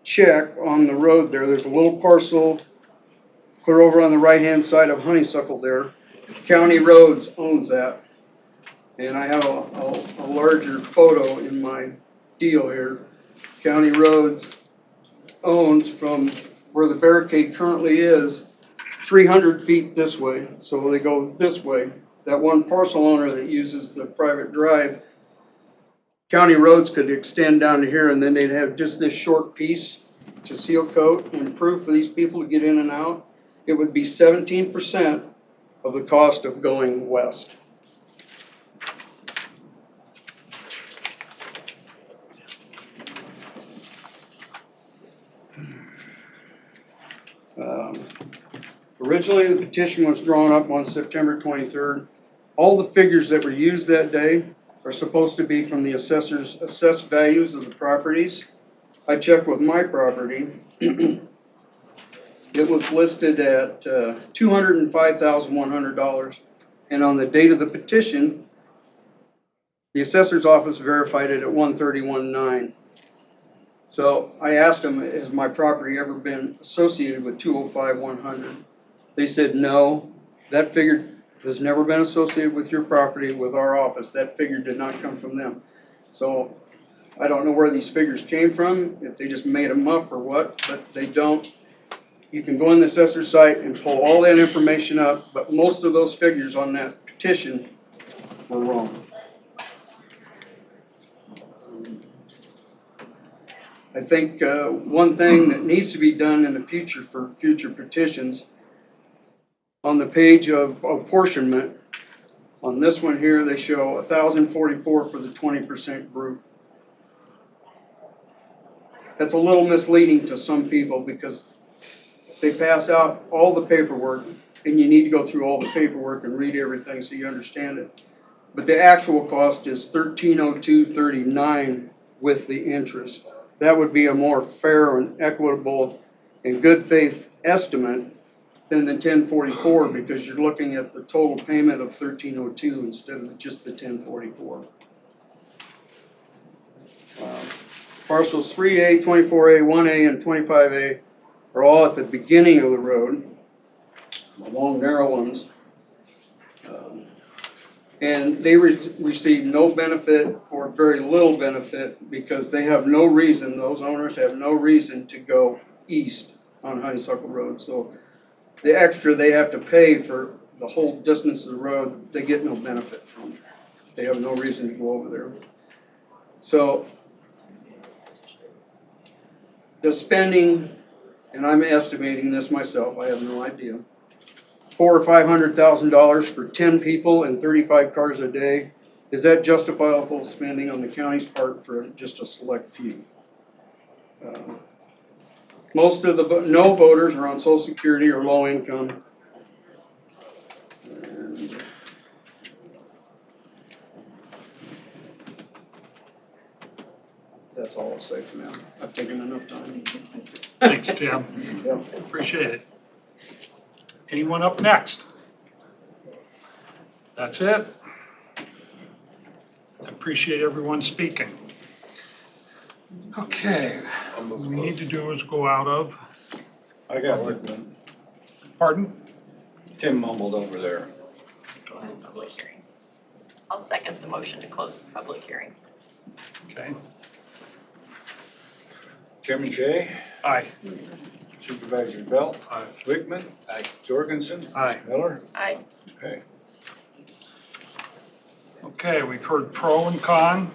check on the road there's a little parcel clear over on the right-hand side of Honeysuckle there. County Roads owns that. And I have a larger photo in my deal here. County Roads owns from where the barricade currently is 300 feet this way, so they go this way. That one parcel owner that uses the private drive, County Roads could extend down to here, and then they'd have just this short piece to seal coat and improve for these people to get in and out. It would be 17% of the cost of going west. Originally, the petition was drawn up on September 23rd. All the figures that were used that day are supposed to be from the assessor's assessed values of the properties. I checked with my property. It was listed at $205,100. And on the date of the petition, the assessor's office verified it at $131,900. So I asked them, has my property ever been associated with $205,100? They said, no, that figure has never been associated with your property, with our office. That figure did not come from them. So I don't know where these figures came from, if they just made them up or what, but they don't. You can go on the assessor's site and pull all that information up, but most of those figures on that petition were wrong. I think one thing that needs to be done in the future for future petitions, on the page of apportionment, on this one here, they show 1,044 for the 20% group. That's a little misleading to some people because they pass out all the paperwork, and you need to go through all the paperwork and read everything so you understand it. But the actual cost is $1,302.39 with the interest. That would be a more fair and equitable and good faith estimate than the 1044, because you're looking at the total payment of 1302 instead of just the 1044. Parcels 3A, 24A, 1A, and 25A are all at the beginning of the road, the long narrow ones. And they receive no benefit or very little benefit because they have no reason, those owners have no reason to go east on Honeysuckle Road. So the extra they have to pay for the whole distance of the road, they get no benefit from. They have no reason to go over there. So the spending, and I'm estimating this myself, I have no idea, $400,000 or $500,000 for 10 people and 35 cars a day. Is that justifiable spending on the county's part for just a select few? Most of the no voters are on Social Security or low income. And that's all I'll say for now. I've taken enough time. Thanks, Tim. Yeah. Appreciate it. Anyone up next? That's it. I appreciate everyone speaking. Okay, what we need to do is go out of, I got one. pardon? Tim mumbled over there. Public hearing. I'll second the motion to close the public hearing. Okay. Chairman Shea? Aye. Supervisors Belt? Aye. Wickman? Aye. Jorgensen? Aye. Miller? Aye. Okay. Okay, we've heard pro and con.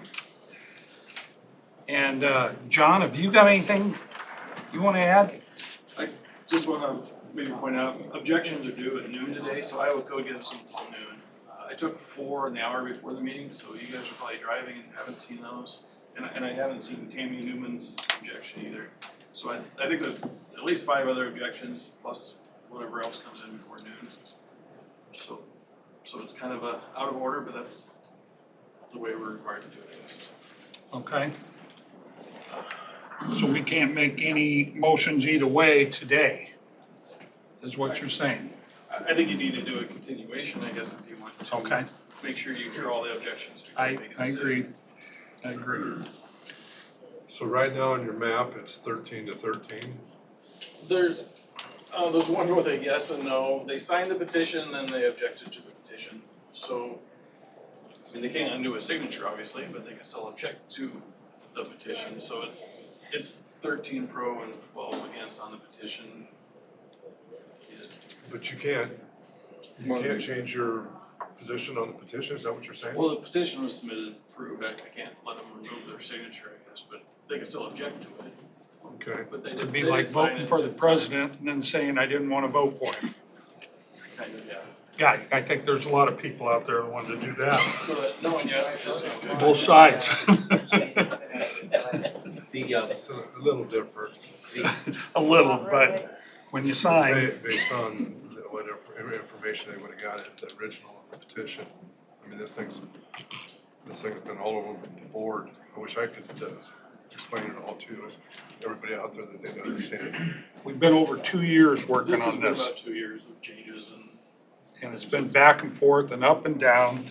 And John, have you got anything you want to add? I just want to maybe point out, objections are due at noon today, so Iowa Code gives them until noon. I took 4 in the hour before the meeting, so you guys are probably driving and haven't seen those. And I haven't seen Tammy Newman's objection either. So I think there's at least 5 other objections, plus whatever else comes in before noon. So it's kind of out of order, but that's the way we're required to do it, I guess. Okay. So we can't make any motions either way today, is what you're saying? I think you need to do a continuation, I guess, if you want to. Okay. Make sure you hear all the objections. before I you make a decision. agree. I agree. So right now on your map, it's 13 to 13? There's one with a yes and no. They signed the petition, then they objected to the petition. So, I mean, they can't undo a signature, obviously, but they can still object to the petition, so it's 13 pro and 12 against on the petition. You just- But you can't change your position on the petition, is that what you're saying? Well, the petition was submitted and approved, I can't let them remove their signature, I guess, but they can still object to it. Okay. But they did. It'd be they like did sign voting it for the at time. president and then saying I didn't want to vote for him. Kind of, yeah. Yeah, I think there's a lot of people out there who want to do that. So that no one yes, it's just. Both sides. It's a little different. A little, but when you sign, Based on whatever information they would have got at the original petition. I mean, this thing's been all over the board. I wish I could explain it all to everybody out there that they understand. we've been over 2 years working This has on been this. about 2 years of changes And it's been back and forth and up and down.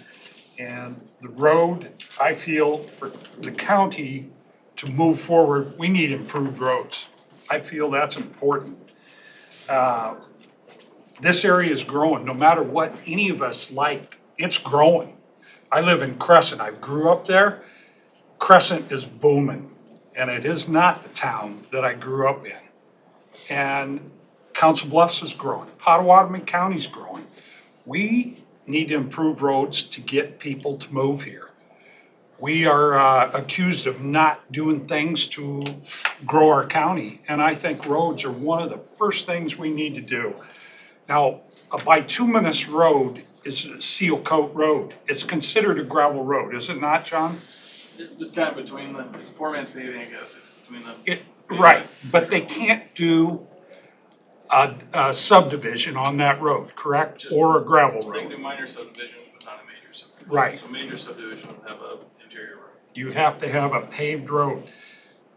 And the road, I feel for the county to move forward, we need improved roads. I feel that's important. This area is growing, no matter what any of us like, it's growing. I live in Crescent, I grew up there. Crescent is booming, and it is not the town that I grew up in. And Council Bluffs is growing, Pottawatomie County's growing. We need to improve roads to get people to move here. We are accused of not doing things to grow our county, and I think roads are one of the first things we need to do. Now, a bituminous road is a seal coat road. It's considered a gravel road, is it not, John? It's kind of between it's poor man's paving, I guess, it's between them. Right, but they can't do a subdivision on that road, correct? Or a gravel They can road. do minor subdivision, but not a major subdivision. Right. So major subdivision would have a interior road. You have to have a paved road.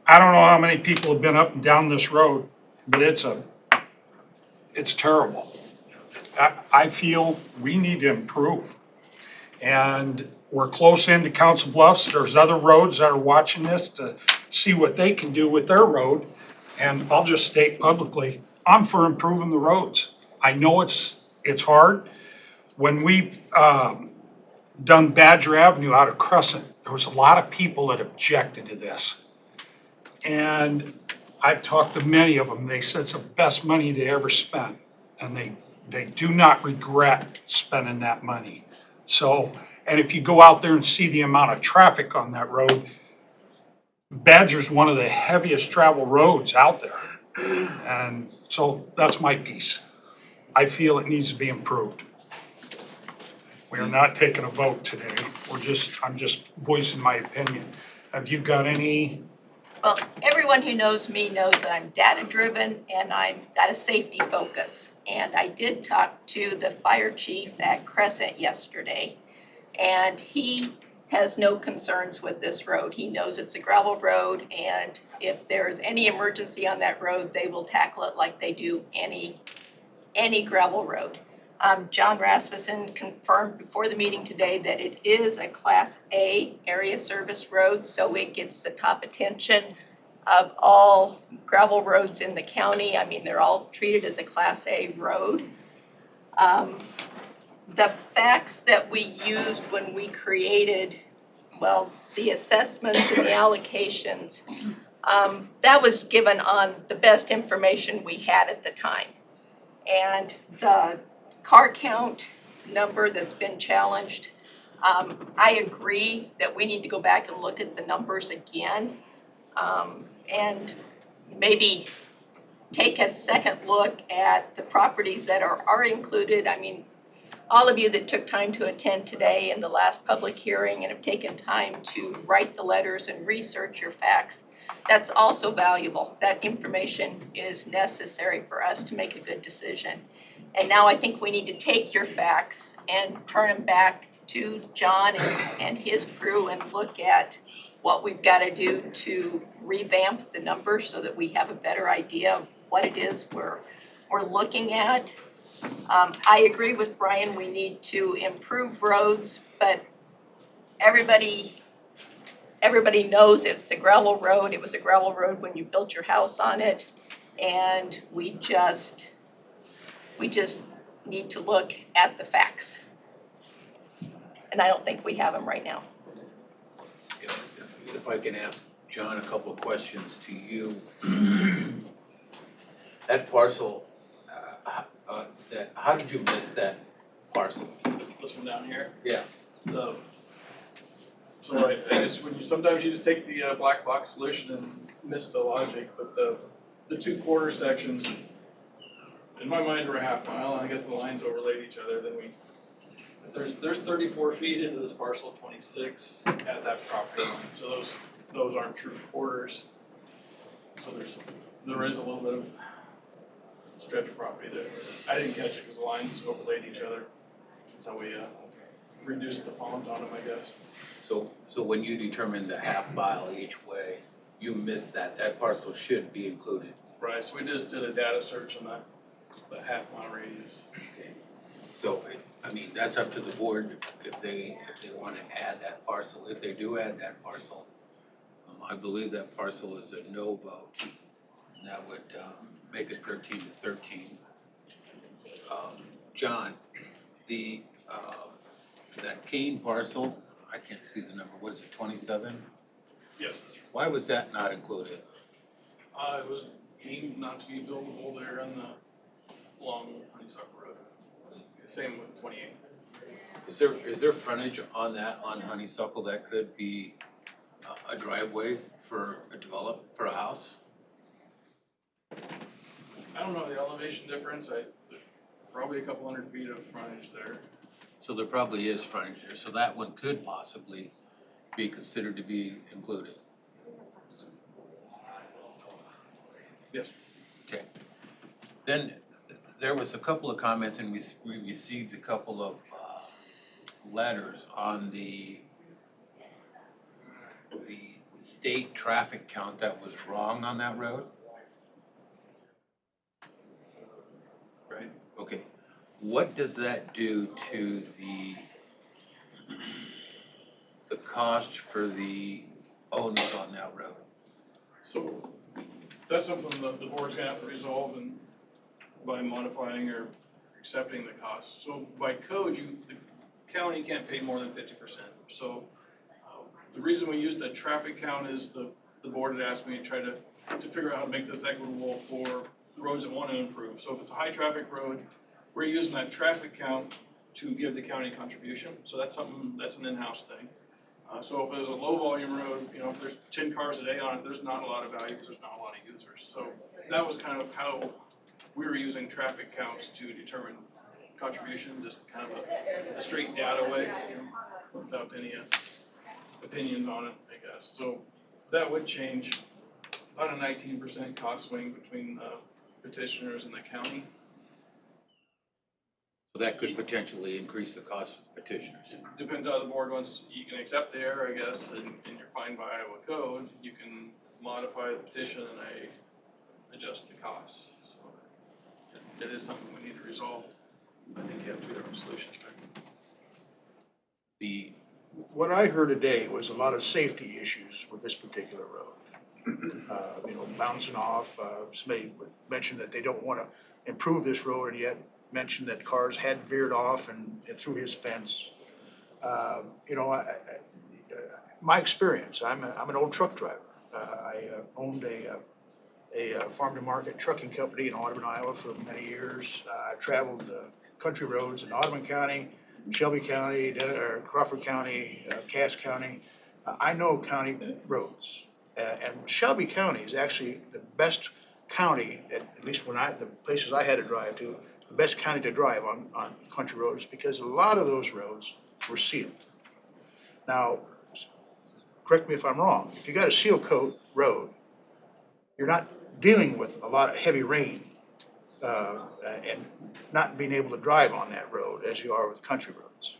I don't know how many people have been up and down this road, but it's terrible. I feel we need to improve. And we're close into Council Bluffs. There's other roads that are watching this to see what they can do with their road. And I'll just state publicly, I'm for improving the roads. I know it's hard. When we done Badger Avenue out of Crescent, there was a lot of people that objected to this. And I've talked to many of them. They said it's the best money they ever spent. And they do not regret spending that money. So, and if you go out there and see the amount of traffic on that road, Badger's one of the heaviest travel roads out there. And so that's my piece. I feel it needs to be improved. We are not taking a vote today. I'm just voicing my opinion. Have you got any? Well, everyone who knows me knows that I'm data-driven and I've got a safety focus. And I did talk to the fire chief at Crescent yesterday, and he has no concerns with this road. He knows it's a gravel road, and if there's any emergency on that road, they will tackle it like they do any gravel road. John Rasmussen confirmed before the meeting today that it is a Class A area service road, so it gets the top attention of all gravel roads in the county. I mean, they're all treated as a Class A road. The facts that we used when we created, well, the assessments and the allocations, that was given on the best information we had at the time. And the car count number that's been challenged, I agree that we need to go back and look at the numbers again, and maybe take a second look at the properties that are included. I mean, all of you that took time to attend today in the last public hearing and have taken time to write the letters and research your facts, that's also valuable. That information is necessary for us to make a good decision. And now I think we need to take your facts and turn them back to John and his crew and look at what we've got to do to revamp the numbers so that we have a better idea of what it is we're looking at. I agree with Brian, we need to improve roads, but everybody knows it's a gravel road. It was a gravel road when you built your house on it, and we just need to look at the facts. And I don't think we have them right now. If I can ask John, a couple of questions to you. That parcel, how did you miss that parcel? This one down here, Yeah. So I guess sometimes you just take the black box solution and miss the logic, but the two quarter sections, in my mind, are a half mile, and I guess the lines overlaid each other, then there's 34 feet into this parcel, 26 at that property line, so those aren't true quarters. So there is a little bit of stretch of property there. I didn't catch it because the lines overlaid each other. That's how we reduced the font on them, I guess. So when you determined the half mile each way, you missed that. That parcel should be included. Right, so we just did a data search on the half mile radius. Okay. So, I mean, that's up to the board if they want to add that parcel. If they do add that parcel, I believe that parcel is a no vote. And that would make it 13 to 13. John, that Kane parcel, I can't see the number, what is it, 27? Yes. Why was that not included? It was deemed not to be buildable there along Honeysuckle Road. Same with 28. Is there frontage on that, on Honeysuckle, that could be a driveway for a house? I don't know the elevation difference. There's probably a couple hundred feet of frontage there. So there probably is frontage there, so that one could possibly be considered to be included. Yes. Okay. Then there was a couple of comments, and we received a couple of letters on the state traffic count that was wrong on that road. Right. Okay. What does that do to the cost for the owners on that road? So that's something that the board's gonna have to resolve by modifying or accepting the cost. So by code, the county can't pay more than 50%. So the reason we use the traffic count is the board had asked me to try to figure out how to make this equitable for the roads that want to improve. So if it's a high traffic road, we're using that traffic count to give the county contribution. So that's an in-house thing. So if there's a low volume road, if there's 10 cars a day on it, there's not a lot of value because there's not a lot of users. So that was kind of how we were using traffic counts to determine contribution, just kind of a straight data way, without any opinions on it, I guess. So that would change about a 19% cost swing between petitioners and the county. So that could potentially increase the cost of petitioners. Depends how the board wants. You can accept the error, I guess, and you're fine by Iowa code. You can modify the petition and adjust the costs. So it is something we need to resolve. I think you have two different solutions there. What I heard today was a lot of safety issues with this particular road. Bouncing off, somebody mentioned that they don't want to improve this road and yet mentioned that cars had veered off and through his fence. My experience, I'm an old truck driver. I owned a farm-to-market trucking company in Audubon, Iowa for many years. I traveled country roads in Audubon County, Shelby County, Crawford County, Cass County. I know county roads. And Shelby County is actually the best county, at least the places I had to drive to, the best county to drive on country roads because a lot of those roads were sealed. Now, correct me if I'm wrong, if you got a seal coat road, you're not dealing with a lot of heavy rain and not being able to drive on that road as you are with country roads.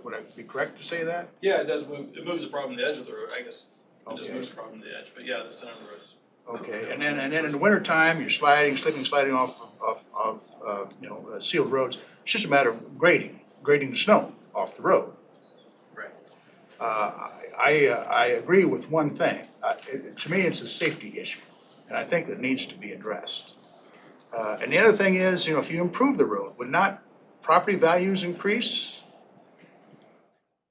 Would I be correct to say that? Yeah, it does move. It moves the problem to the edge of the road, I guess. It just moves the problem to the edge, but yeah, the center of the road is. Okay, and then in the wintertime, you're sliding off sealed roads. It's just a matter of grading the snow off the road. Right. I agree with one thing. To me, it's a safety issue, and I think it needs to be addressed. And the other thing is, if you improve the road, would not property values increase?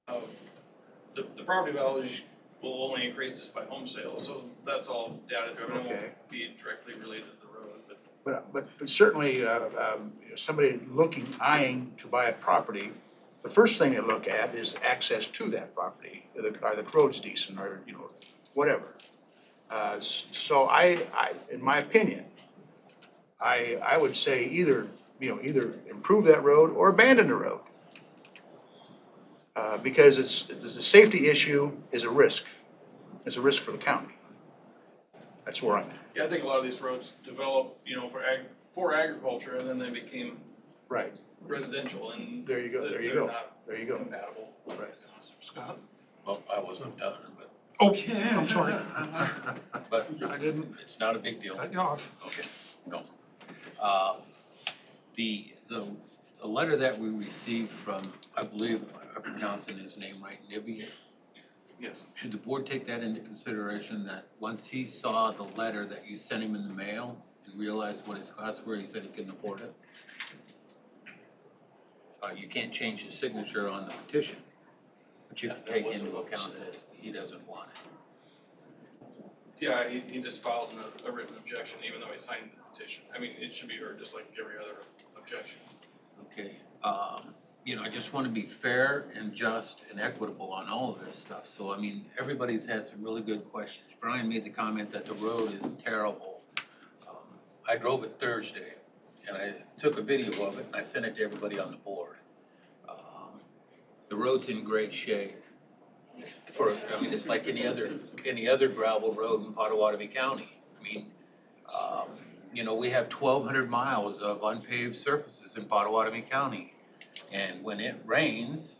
The property values will only increase just by home sales, so that's all data driven, it Okay. won't be directly related to the road, but. But certainly, somebody eyeing to buy a property, the first thing they look at is access to that property. Are the roads decent, or, whatever. So in my opinion, I would say either improve that road or abandon the road. Because the safety issue is a risk. It's a risk for the county. That's where I'm at. Yeah, I think a lot of these roads develop, for agriculture, and then they became Right. residential, and. There you go, there you they're go, not there you go. compatible. Right. Scott? Well, I wasn't done, but, Oh, I'm sorry. but I didn't it's not a big deal. cut you off. Okay, no. The letter that we received from, I believe I'm pronouncing his name right, Nibby, Yes. should the board take that into consideration, that once he saw the letter that you sent him in the mail and realized what his costs were, he said he couldn't afford it? You can't change his signature on the petition, but you have to take into account that he doesn't want it. Yeah, he just filed a written objection, even though he signed the petition. I mean, it should be heard just like every other objection. Okay, I just want to be fair and just and equitable on all of this stuff. So, I mean, everybody's had some really good questions. Brian made the comment that the road is terrible. I drove it Thursday, and I took a video of it, and I sent it to everybody on the board. The road's in great shape. It's like any other gravel road in Pottawatomie County. I mean, we have 1,200 miles of unpaved surfaces in Pottawatomie County. And when it rains,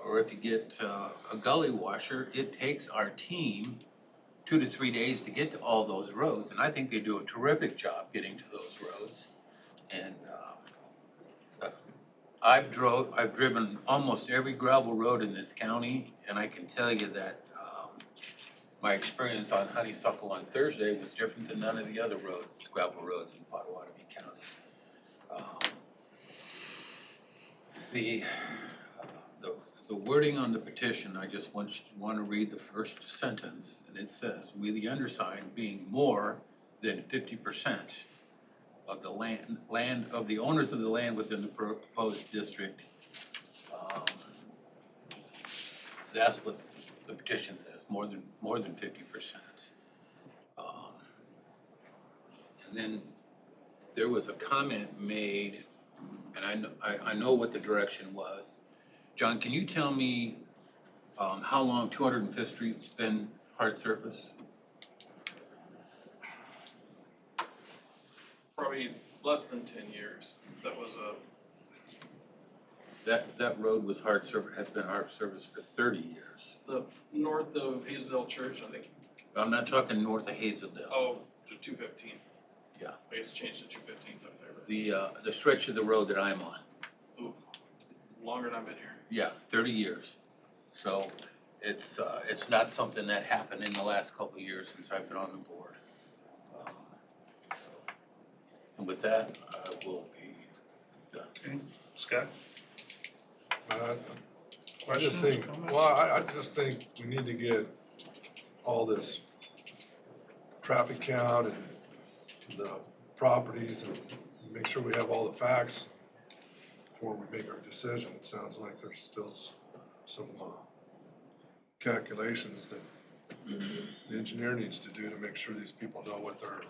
or if you get a gully washer, it takes our team 2 to 3 days to get to all those roads. And I think they do a terrific job getting to those roads. And I've driven almost every gravel road in this county, and I can tell you that my experience on Honeysuckle on Thursday was different than none of the other gravel roads in Pottawatomie County. The wording on the petition, I just want to read the first sentence, and it says, "We, the undersigned, being more than 50% of the land of the owners of the land within the proposed district." That's what the petition says, more than 50%. And then there was a comment made, and I know what the direction was. John, can you tell me how long 205th Street's been hard surface? Probably less than 10 years. That was That road has been hard surface for 30 years. the north of Hazeldale Church, I think. I'm not talking north of Hazeldale. Oh, to 215. Yeah. I guess it changed to 215th up there. The stretch of the road that I'm on. Ooh, longer than I've been here. Yeah, 30 years. So it's not something that happened in the last couple of years since I've been on the board. And with that, I will be done. Okay, Scott? I just think, Questions, well, I just think we need to get all this traffic count and the properties and make sure we have all the facts before we make our decision. It sounds like there's still some calculations that the engineer needs to do to make sure these people know what they're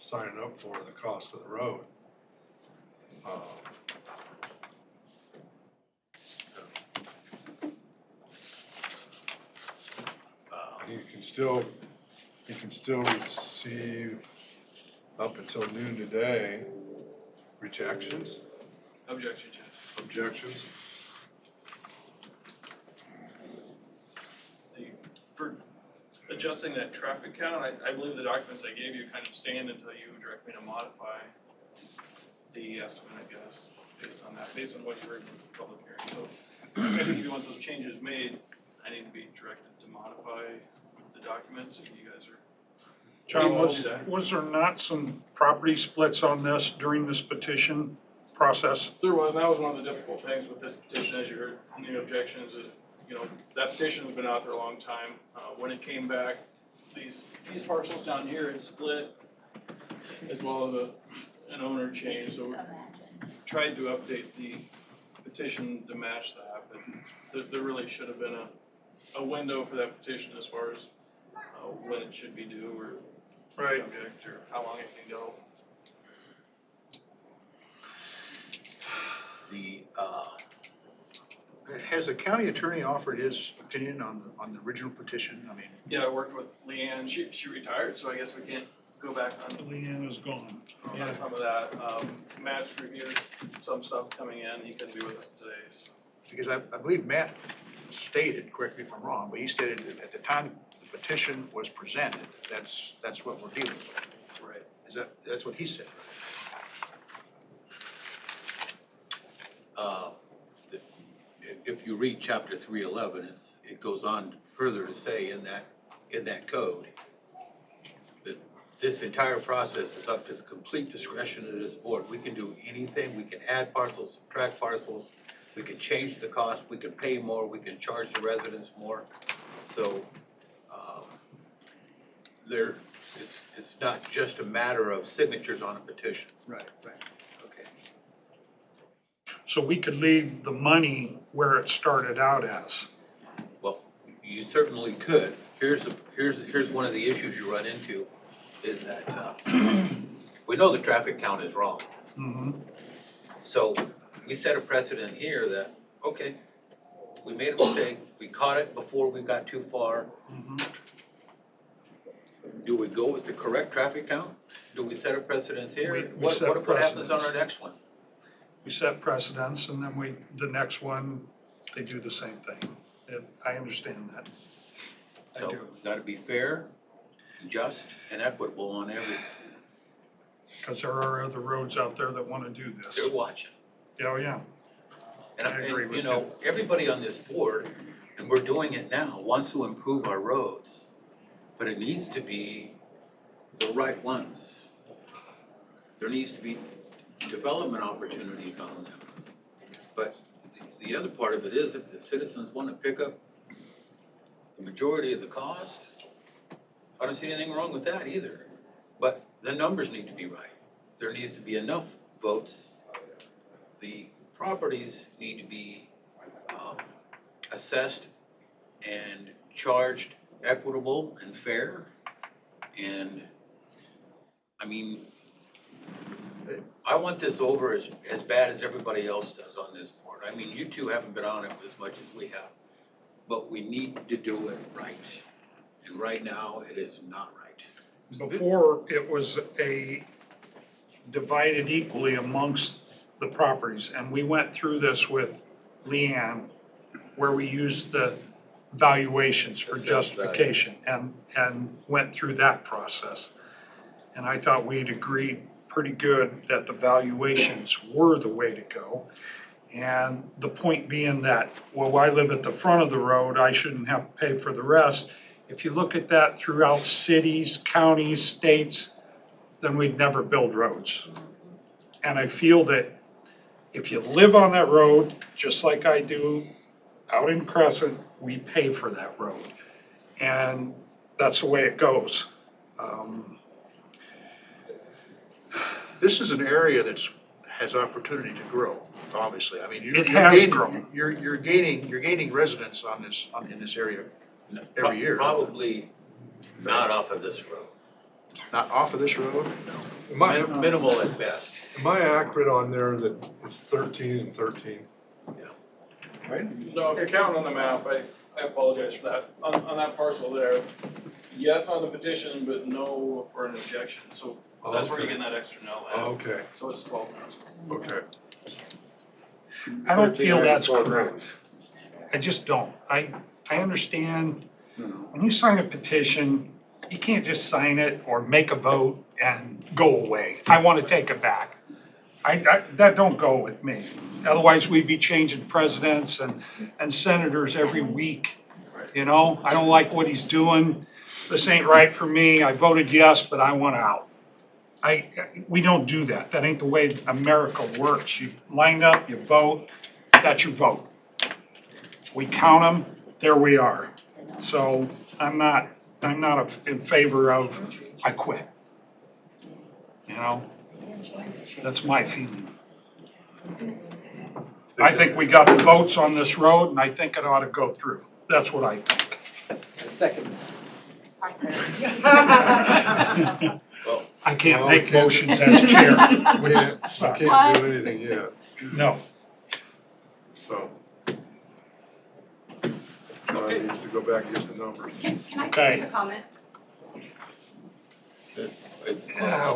signing up for, the cost of the road. You can still receive up until noon today rejections, Objection, Judge. objections. For adjusting that traffic count, I believe the documents I gave you kind of stand until you direct me to modify the estimate, I guess, based on what you heard in the public hearing. So I think if you want those changes made, I need to be directed to modify the documents if you guys are. John, What do you want? was there not some property splits on this during this petition process? There was, and that was one of the difficult things with this petition, as you heard in the objections, is you know, that petition's been out there a long time. When it came back, these parcels down here had split as well as an owner change, so we tried to update the petition to match that, but there really should have been a window for that petition as far as when it should be due or subject or how long it can go. Has the county attorney offered his opinion on the original petition? I mean, Yeah, I worked with Leanne, she retired, so I guess we can't go back on Leanne is gone. on some of that. Matt's reviewed some stuff coming in, he couldn't be with us today, so. because I believe Matt stated, correct me if I'm wrong, but he stated that at the time the petition was presented, that's what we're dealing with. Right. That's what he said. If you read chapter 311, it goes on further to say in that code that this entire process is up to the complete discretion of this board. We can do anything. We can add parcels, subtract parcels. We can change the cost. We can pay more. We can charge the residents more. So it's not just a matter of signatures on a petition. Right. Okay. So we could leave the money where it started out as. Well, you certainly could. Here's one of the issues you run into is that we know the traffic count is wrong. Mm-hmm. So we set a precedent here that, okay, we made a mistake, we caught it before we got too far. Mm-hmm. Do we go with the correct traffic count? Do we set a precedence here? We What set happens on precedents. our next one? We set precedents, and then the next one, they do the same thing. I understand that. I So do. we gotta be fair, just, and equitable on everything. Because there are other roads out there that want to do this. They're watching. Oh, yeah. And I agree with you know, everybody on this board, and we're doing it now, wants to improve our roads, but it needs to be the right ones. There needs to be development opportunities on them. But the other part of it is, if the citizens want to pick up the majority of the cost, I don't see anything wrong with that either. But the numbers need to be right. There needs to be enough votes. The properties need to be assessed and charged equitable and fair. And, I mean, I want this over as bad as everybody else does on this board. I mean, you two haven't been on it as much as we have, but we need to do it right. And right now, it is not right. Before, it was divided equally amongst the properties, and we went through this with Leanne, where we used the valuations for justification and went through that process. And I thought we'd agreed pretty good that the valuations were the way to go. And the point being that, well, I live at the front of the road, I shouldn't have to pay for the rest. If you look at that throughout cities, counties, states, then we'd never build roads. And I feel that if you live on that road, just like I do out in Crescent, we pay for that road. And that's the way it goes. This is an area has opportunity to grow, obviously. I mean, It has grown. You're gaining residents in this area every year. Probably not off of this road. Not off of this road? No. Minimal at best. Am I accurate on there that it's 13 and 13? Right? No, if you're counting on the map, I apologize for that. On that parcel there, yes on the petition, but no for an objection. So that's where you're getting that extra no at. Okay, So it's 12. okay. I don't feel that's correct. I just don't. I understand when you sign a petition, you can't just sign it or make a vote and go away. I want to take it back. That don't go with me. Otherwise, we'd be changing presidents and senators every week. You know, I don't like what he's doing. This ain't right for me. I voted yes, but I want out. We don't do that. That ain't the way America works. You line up, you vote, that's your vote. we count them, there we are. So I'm not in favor of, I quit. You know, that's my feeling. I think we got the votes on this road, and I think it ought to go through. That's what I think. Second. I can't make motions as chair. We can't do anything yet, No. so. John needs to go back and get the numbers. Can I just Okay. make a comment?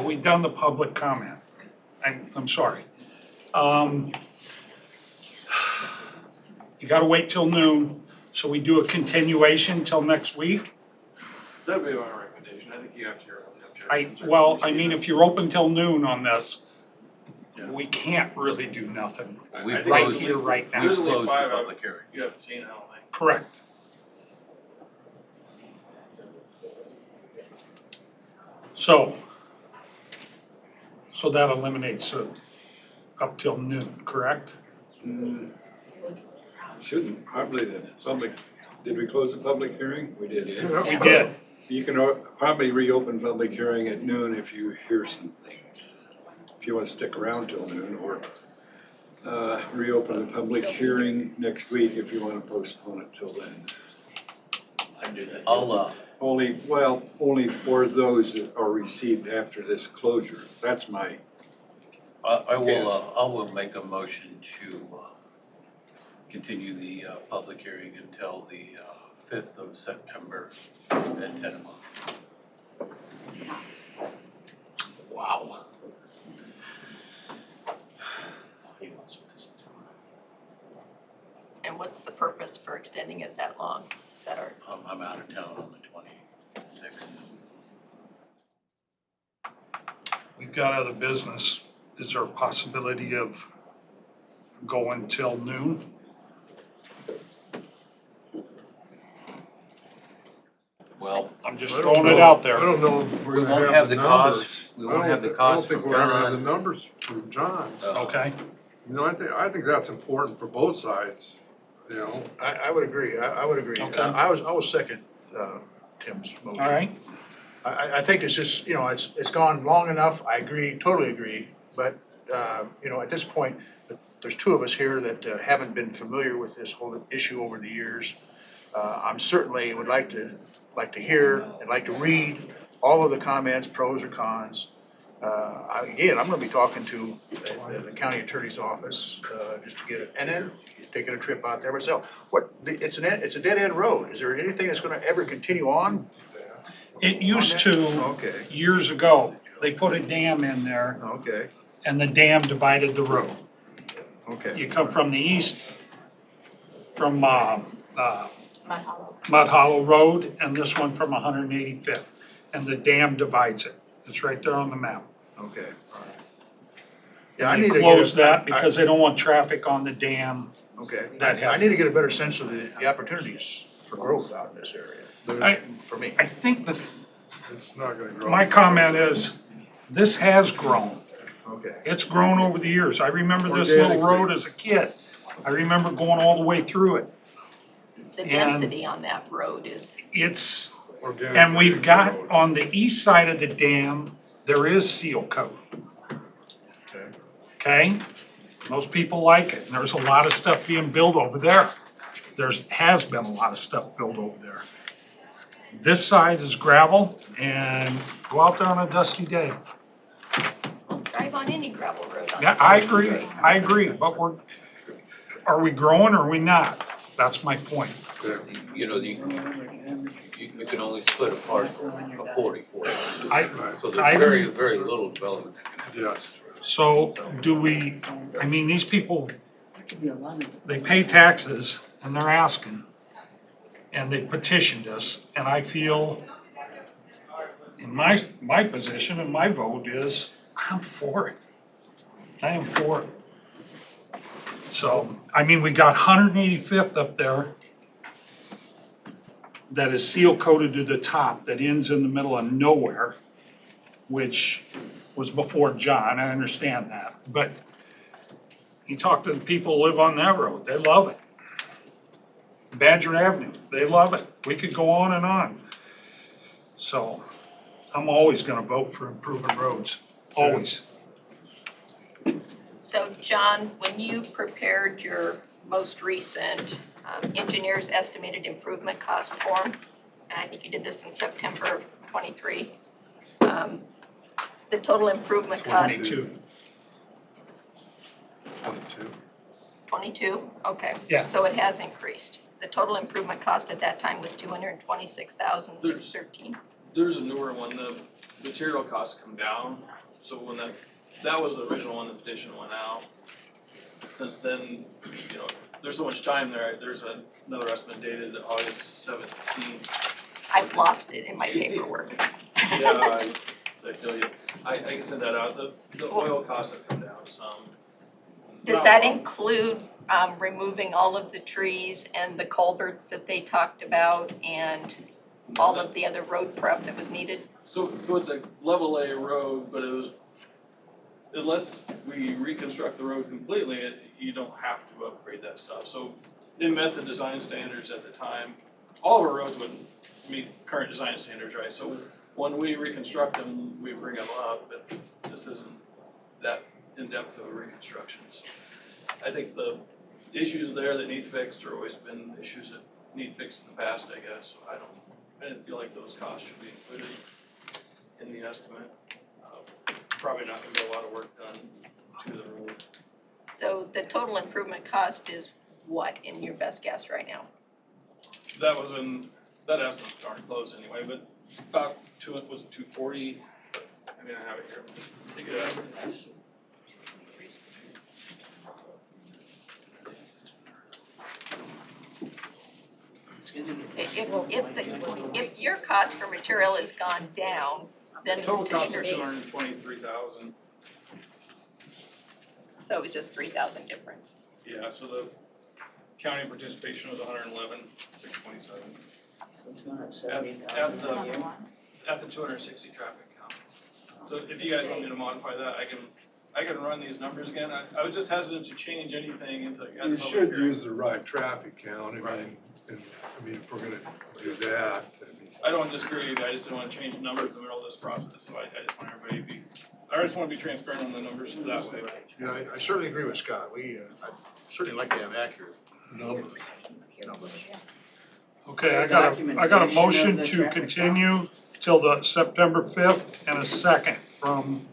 We done the public comment. I'm sorry. You gotta wait till noon, so we do a continuation till next week. That'd be my recommendation. I think you have to hear all the objections. I mean, if you're open till noon on this, we can't really do nothing We've right closed here, right now. There's at least closed the five public hearing. you haven't seen, I don't think. Correct. So that eliminates up till noon, correct? Shouldn't, probably the public, did we close the public hearing? We did, yeah. We did. You can probably reopen public hearing at noon if you hear some things. If you want to stick around till noon, or reopen the public hearing next week if you want to postpone it till then. I'll, Only for those that are received after this closure. That's my, I will make a motion to continue the public hearing until the 5th of September at 10 o'clock. Wow. And what's the purpose for extending it that long? Is that our? I'm out of town on the 26th. We've got other business. Is there a possibility of going till noon? Well, I'm just I don't throwing it know- out there. I don't know if we're We gonna won't have the cost- numbers. we won't have the cost I don't think from we're gonna have John. the numbers from John. Okay. You know, I think that's important for both sides, you know? I would agree, I would agree. Okay. I was second, Tim's motion. All right. I think it's just, you know, it's gone long enough, I agree, totally agree, but, you know, at this point, there's two of us here that haven't been familiar with this whole issue over the years. I'm certainly would like to hear and like to read all of the comments, pros or cons. Again, I'm gonna be talking to the county attorney's office, just to get it, and then taking a trip out there myself. It's a dead end road, is there anything that's gonna ever continue on? It used to, Okay, years ago, they put a dam in there okay, and the dam divided the road. okay. You come from the east, from Mud Hollow. Hollow Road, and this one from 185th. And the dam divides it. It's right there on the map. Okay. Yeah, I And need they to closed get, that because they don't want traffic on the dam. okay, that I happens. need to get a better sense of the opportunities for growth out in this area, for me. I think that It's not gonna grow. my comment is, this has grown. Okay, It's grown over the years. I remember this little road as a kid. I remember going all the way through it. The And- density on that road is, It's, Organic and we've got, road. on the east side of the dam, there is seal coat. okay. Okay? Most people like it, and there's a lot of stuff being built over there. Has been a lot of stuff built over there. This side is gravel, and go out there on a dusty day. drive on any gravel road. on Yeah, the I coast, agree, right? I agree, but are we growing or are we not? That's my point. You know, you can only split a parcel of 40. So I there's very, agree. very little development that can happen. Yes. So I mean, these people, they pay taxes and they're asking, and they petitioned us, and I feel, in my position and my vote is, I'm for it. I am for it. So, I mean, we got 185th up there that is seal coated to the top, that ends in the middle of nowhere, which was before John, I understand that. But you talk to the people who live on that road, they love it. Badger Avenue, they love it. We could go on and on. So I'm always gonna vote for improving roads, always. So John, when you prepared your most recent engineer's estimated improvement cost form, and I think you did this in September of '23, the total improvement cost. 22. 22. 22, okay. Yeah. So it has increased. The total improvement cost at that time was $226,613. There's a newer one, the material costs come down, so when that was the original one, the petition went out. Since then, there's so much time there, there's another estimate dated August 17th. I've lost it in my paperwork. Yeah, I feel you. I can send that out, the oil costs have come down some. Does that include removing all of the trees and the culverts that they talked about and all of the other road prep that was needed? So it's a level A road, but it was, unless we reconstruct the road completely, you don't have to upgrade that stuff. So it met the design standards at the time. All of our roads would meet current design standards, right? So when we reconstruct them, we bring them up, but this isn't that in-depth of a reconstruction. So I think the issues there that need fixed are always been issues that need fixed in the past, I guess. So I didn't feel like those costs should be included in the estimate. Probably not gonna be a lot of work done to the road. So the total improvement cost is what in your best guess right now? That estimate's darn close anyway, but about was it 240? I mean, I have it here. Take it out. If your cost for material has gone down, then the Total cost of petitioner's, $223,000. so it was just 3,000 difference. Yeah, so the county participation was 111,627. It's going up At the 260 traffic count. So if you guys want me to modify that, I can run these numbers again. I was just hesitant to change anything until you had You the public should hearing. use the right traffic count, I mean, and, I mean, if we're gonna do that, I mean. I don't disagree with you, I just didn't want to change the numbers in the middle of this process, so I just want everybody to be, I just want to be transparent on the numbers that way. Yeah, I certainly agree with Scott. I'd certainly like to have accurate numbers. Okay, I got a motion to continue till the September 5th and a second from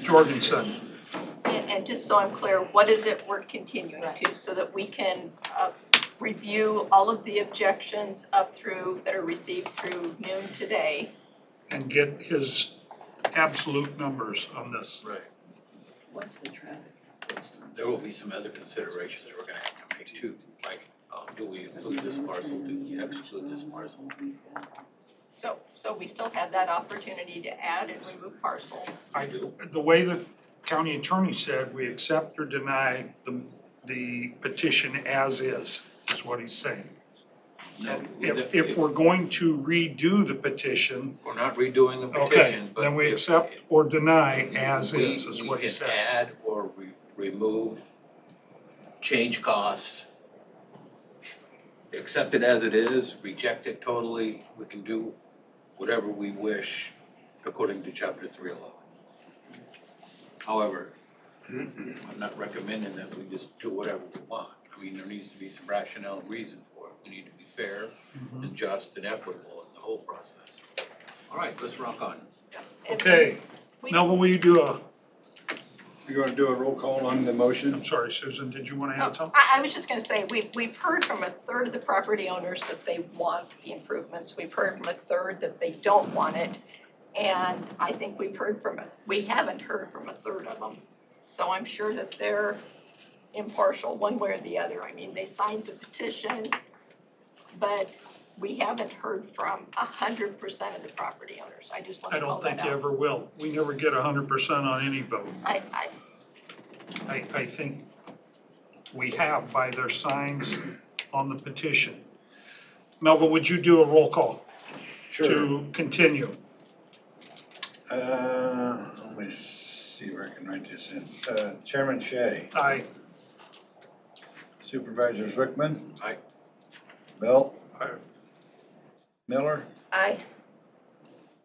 Jorgensen. And just so I'm clear, what is it we're continuing to, so that we can review all of the objections that are received through noon today? And get his absolute numbers on this. Right. What's the traffic? There will be some other considerations we're gonna have to make too, like, do we include this parcel, do we exclude this parcel? So we still have that opportunity to add and remove parcels. The way the county attorney said, we accept or deny the petition as is what he's saying. And if we're going to redo the petition. We're not redoing the Okay, petition, but. then we accept or deny as we- is what he We said. can add or remove, change costs, accept it as it is, reject it totally. We can do whatever we wish according to chapter 311. However, I'm not recommending that we just do whatever we want. I mean, there needs to be some rationale and reason for it. We need to be fair and just and equitable in the whole process. All right, let's rock on. Okay, Melvin, will you do a, You want to do a roll call on the motion? I'm sorry, Susan, did you want to Oh, add something? I was just gonna say, we've heard from a third of the property owners that they want the improvements. We've heard from a third that they don't want it. And I think we haven't heard from a third of them. So I'm sure that they're impartial one way or the other. I mean, they signed the petition, but we haven't heard from 100% of the property owners. I just want I to call don't that think out. you ever will. We never get 100% on any vote. I think we have by their signs on the petition. Melvin, would you do a roll call to continue? Let me see where I can write this in. Chairman Shea, Aye. Supervisors Wickman, Aye. Bell, Aye. Miller, Aye.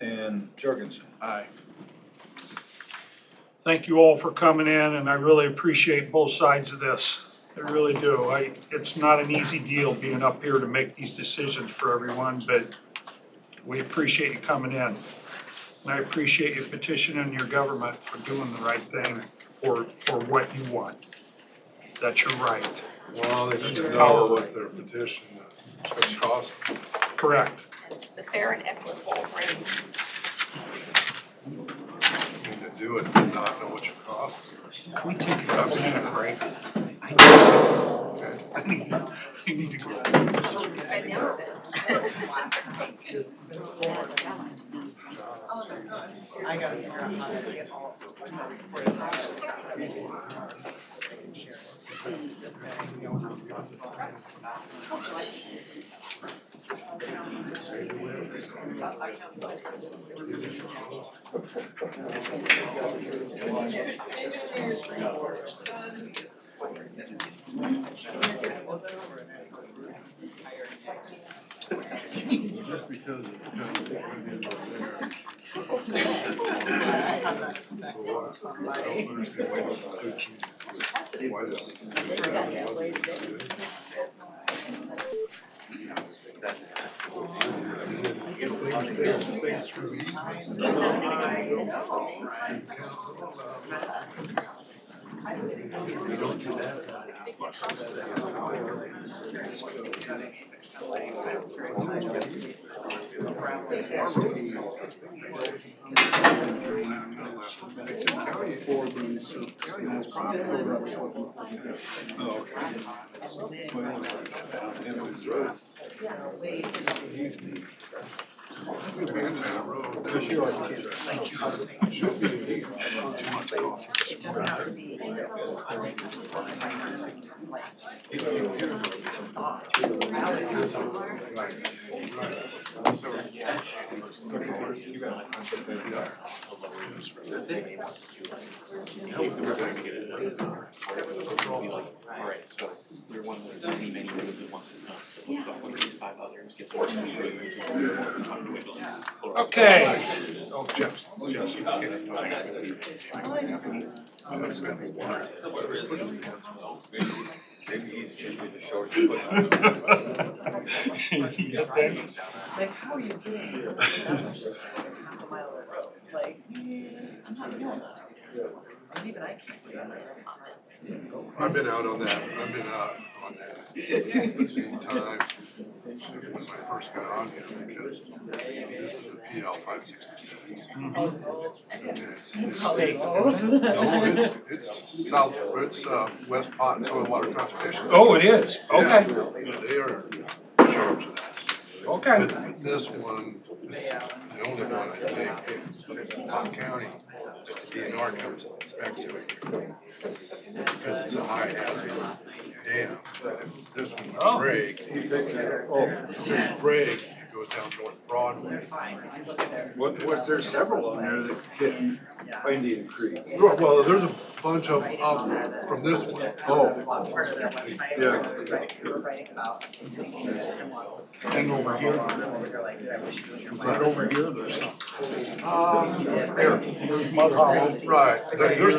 and Jorgensen. Aye. Thank you all for coming in, and I really appreciate both sides of this. I really do. It's not an easy deal being up here to make these decisions for everyone, but we appreciate you coming in. And I appreciate you petitioning your government for doing the right thing for what you want. That's your right. Well, they should know what their petition is going to cost. Correct. It's a fair and equitable rate. And to do it, and not know what your cost is. Can we take a couple minute break? I need to go. I gotta figure out how to get all. Just because of the kind of thing it is over there. So what? I don't understand why this. Things through easements. You don't do that. Alright, so we're one of the many rooms that wants to come. So about 105 others get to watch the meeting. Okay. Oh, Jeff. Maybe he's just the short. Like, how are you getting half a mile of road? Like, I'm not doing that. And even I can't do that. I've been out on that, I've been out on that a few times when I first got on here, because this is a PL 566. It's south, it's West Pot and Soil Water Conservation. Oh, it is? Okay. Yeah, they are in charge of that. Okay. But this one is the only one I think in Pot County that the DNR comes and inspects it. Because it's a high hazard dam. But if this one's break, break, it goes down North Broadway. Was there several on there that hit Indian Creek? Well, there's a bunch of them up from this one. Oh. Yeah. And over here. Right over here, there's some. There's Mud Hollow. Right. There's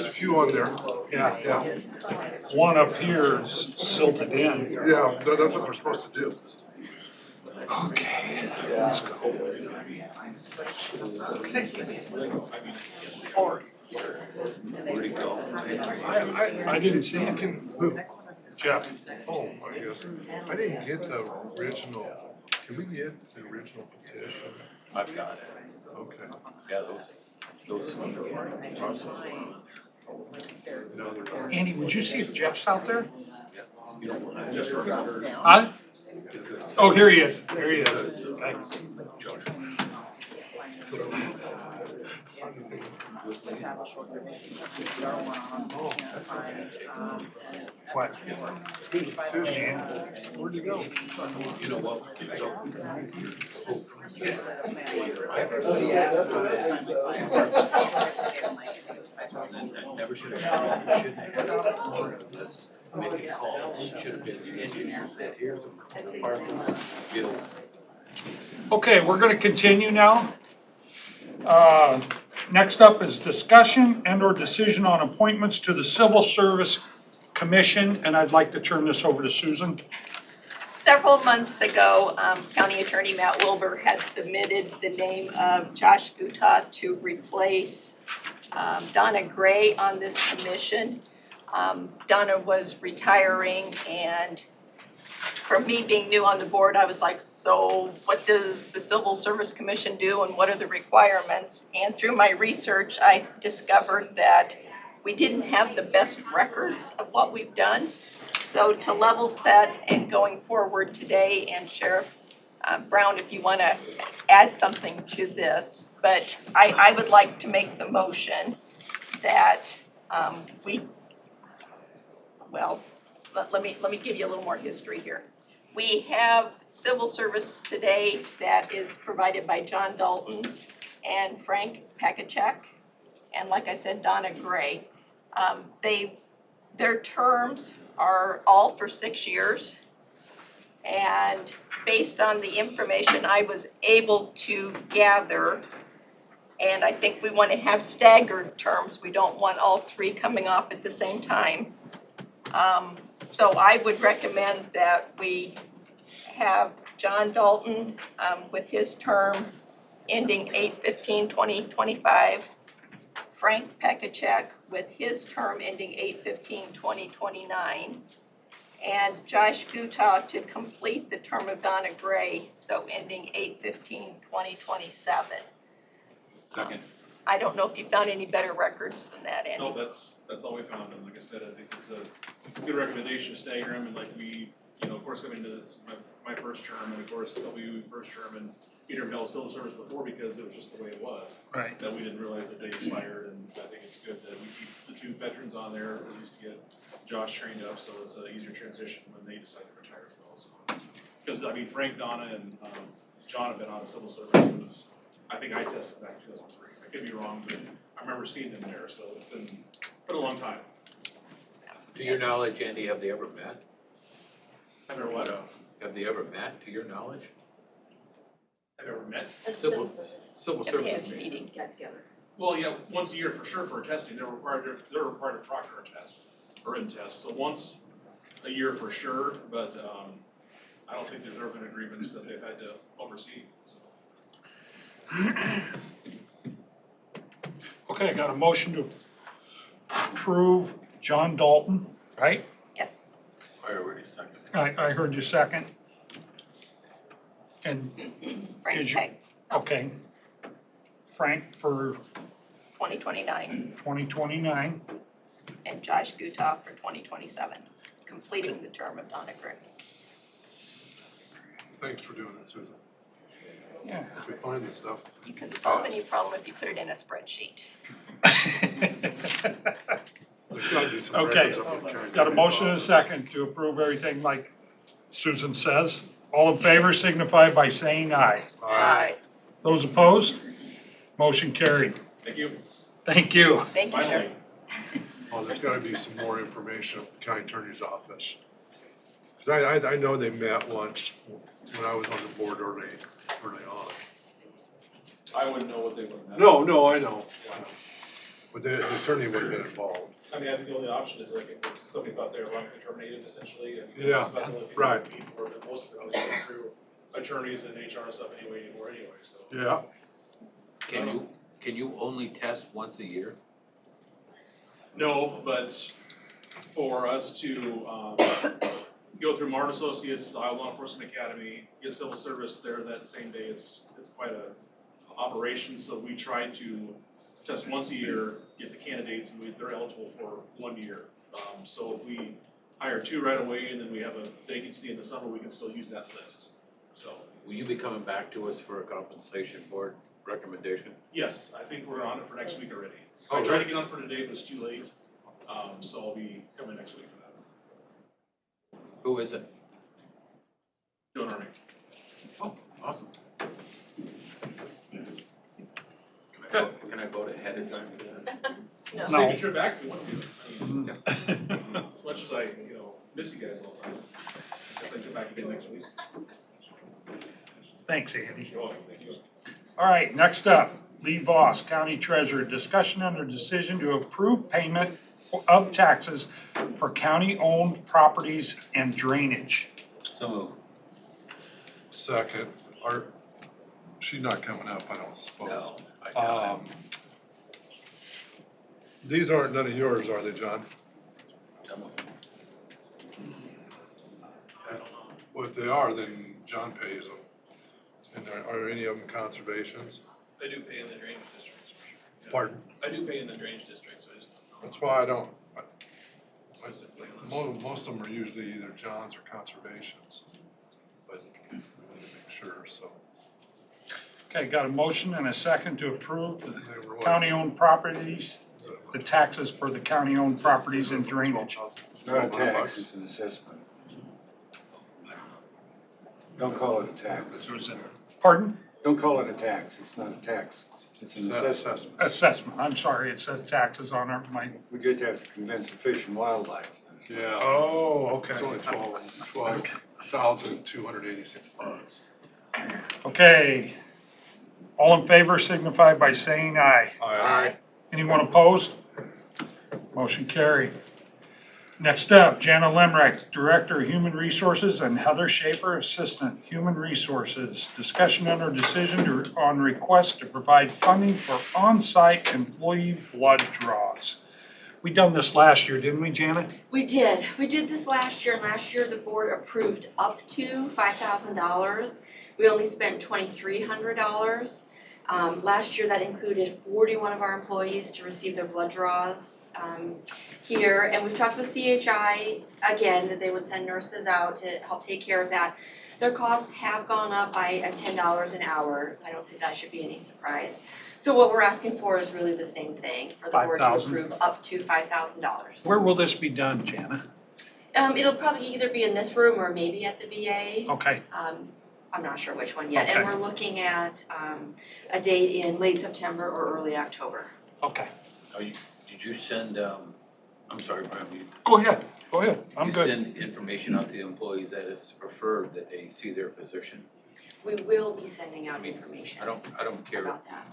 a few on there. Yeah. One up here is silted in. Yeah, that's what they're supposed to do. Okay, let's go. Where'd he go? I didn't see it. Jeff. Oh, I guess. I didn't get the original. Can we get the original petition? I've got it. Okay. Yeah, those. No, they're not. Andy, would you see if Jeff's out there? You don't want to just. Huh? Oh, here he is. Here he is. Thanks. What? Where'd you go? You know what? Never should have. making calls, it should have been the engineer that here's the parcel, build. Okay, we're gonna continue now. Next up is discussion and/or decision on appointments to the Civil Service Commission, and I'd like to turn this over to Susan. Several months ago, County Attorney Matt Wilbur had submitted the name of Josh Gutah to replace Donna Gray on this commission. Donna was retiring, and for me being new on the board, I was like, so what does the Civil Service Commission do and what are the requirements? And through my research, I discovered that we didn't have the best records of what we've done. So to level set and going forward today, and Sheriff Brown, if you want to add something to this, but I would like to make the motion that let me give you a little more history here. We have civil service today that is provided by John Dalton and Frank Pakachek, and like I said, Donna Gray. Their terms are all for 6 years, and based on the information I was able to gather, and I think we want to have staggered terms. We don't want all three coming off at the same time. So I would recommend that we have John Dalton with his term ending 8/15/2025, Frank Pakachek with his term ending 8/15/2029, and Josh Gutah to complete the term of Donna Gray, so ending 8/15/2027. Second. I don't know if you found any better records than that, Andy. No, that's all we found, and like I said, I think it's a good recommendation to stagger them, and like we, of course, coming into this, my first term, and of course, W first term, and Peter held civil service before because it was just the way it was. Right. That we didn't realize that they expired, and I think it's good that we keep the two veterans on there, at least to get Josh trained up, so it's an easier transition when they decide to retire as well, so. Because, I mean, Frank, Donna, and John have been out of civil service since, I think I tested back in 2003. I could be wrong, but I remember seeing them there, so it's been a long time. To your knowledge, Andy, have they ever met? Have they ever what? Have they ever met, to your knowledge? Have you ever met? Civil service meeting. Get together. Well, yeah, once a year for sure for testing, they're required to proctor a test, or in test, so once a year for sure, but, I don't think there's ever been agreements that they've had to oversee, so. Okay, I got a motion to approve John Dalton, right? Yes. I already seconded. I heard you second. And Frank did you, Peck, okay. Frank for 2029, 2029. and Josh Gutah for 2027, completing the term of Donna Gray. Thanks for doing that, Susan. Yeah. If we find the stuff. You can solve any problem if you put it in a spreadsheet. There's gotta be some Okay, records up in the county got a motion and a office. second to approve everything like Susan says. All in favor signify by saying aye. Aye. Those opposed? Motion carried. Thank you. Thank you. Thank you, Sheriff. Oh, there's gotta be some more information at the county attorney's office. Cause I know they met once when I was on the board early on. I wouldn't know what they would have done. No, I know. But the attorney would have been involved. I mean, I think the only option is like if it's somebody thought they were wrongfully terminated essentially. I mean, Yeah, it's not really right. Before, but most of it always goes through attorneys and HR and stuff anyway, so. Yeah. Can you only test once a year? No, but for us to, go through Martin Associates, the Iowa Law Enforcement Academy, get civil service there that same day, it's quite a operation, so we try to test once a year, get the candidates, and they're eligible for 1 year. So if we hire 2 right away and then we have a vacancy in the summer, we can still use that list, so. Will you be coming back to us for a compensation board recommendation? Yes, I think we're on it for next week already. Oh, I tried to nice. get on for today, but it's too late, so I'll be coming next week for that. Who is it? Joe Army. Oh, awesome. Can I vote ahead of time for that? No. Take a trip back if you want to. I mean, as much as I, miss you guys all the time, I guess I get back again next week. Thanks, Andy. You're welcome, thank you. All right, next up, Lee Voss, County Treasurer, discussion under decision to approve payment of taxes for county-owned properties and drainage. So moved. Second, she's not coming up, I don't suppose. No, I doubt These aren't none of yours, are they, John? Some of them. Well, if they are, then John pays them. And are any of them conservations? I do pay in the drainage districts, for sure. Yeah. Pardon? I do pay in the drainage districts, I just don't know. That's why I don't, Specifically on those. most of them are usually either John's or conservations. But we need to make sure, so. Okay, got a motion and a second to approve the They were what? county-owned properties, the taxes for the county-owned properties and drainage. It's not a tax, it's an assessment. Don't call it a tax. Pardon? Don't call it a tax, it's not a tax, it's an assessment. Assessment, I'm sorry, it says taxes on my, We just have to convince the Fish and Wildlife. Yeah. oh, okay. It's only $12,286. Okay. All in favor signify by saying aye. Aye. Anyone opposed? Motion carried. Next up, Jana Lemreck, Director of Human Resources, and Heather Schaefer, Assistant Human Resources. Discussion under decision on request to provide funding for on-site employee blood draws. We done this last year, didn't we, Janet? We did this last year, and last year the board approved up to $5,000. We only spent $2,300. Last year that included 41 of our employees to receive their blood draws here, and we've talked with CHI again that they would send nurses out to help take care of that. Their costs have gone up by $10 an hour. I don't think that should be any surprise. So what we're asking for is really the same thing, for the board to approve up to $5,000. Where will this be done, Jana? It'll probably either be in this room or maybe at the VA. Okay. I'm not sure which one yet, Okay. and we're looking at a date in late September or early October. Okay. Did you send, I'm sorry, Brian, Go ahead, I'm good. You send information out to the employees that it's preferred that they see their physician? We will be sending out information I don't care, about that.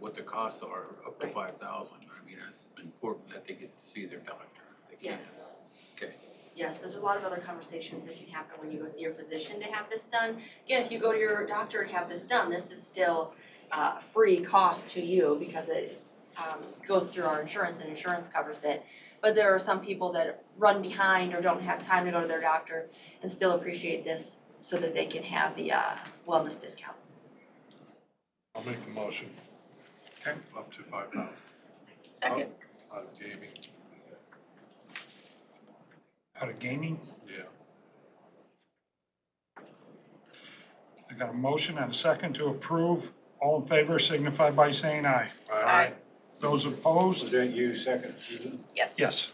What the costs are, up to 5,000. I mean, it's important that they get to see their doctor. They can't- Yes. Okay. Yes, there's a lot of other conversations that can happen when you go see your physician to have this done. Again, if you go to your doctor and have this done, this is still free cost to you because it goes through our insurance and insurance covers it. But there are some people that run behind or don't have time to go to their doctor and still appreciate this so that they can have the wellness discount. I'll make the motion. Okay. Up to 5,000. Second. Out of gaming. Out of gaming? Yeah. I got a motion and a second to approve. All in favor signify by saying aye. Aye. Those opposed? Was that you second, Susan? Yes. Yes.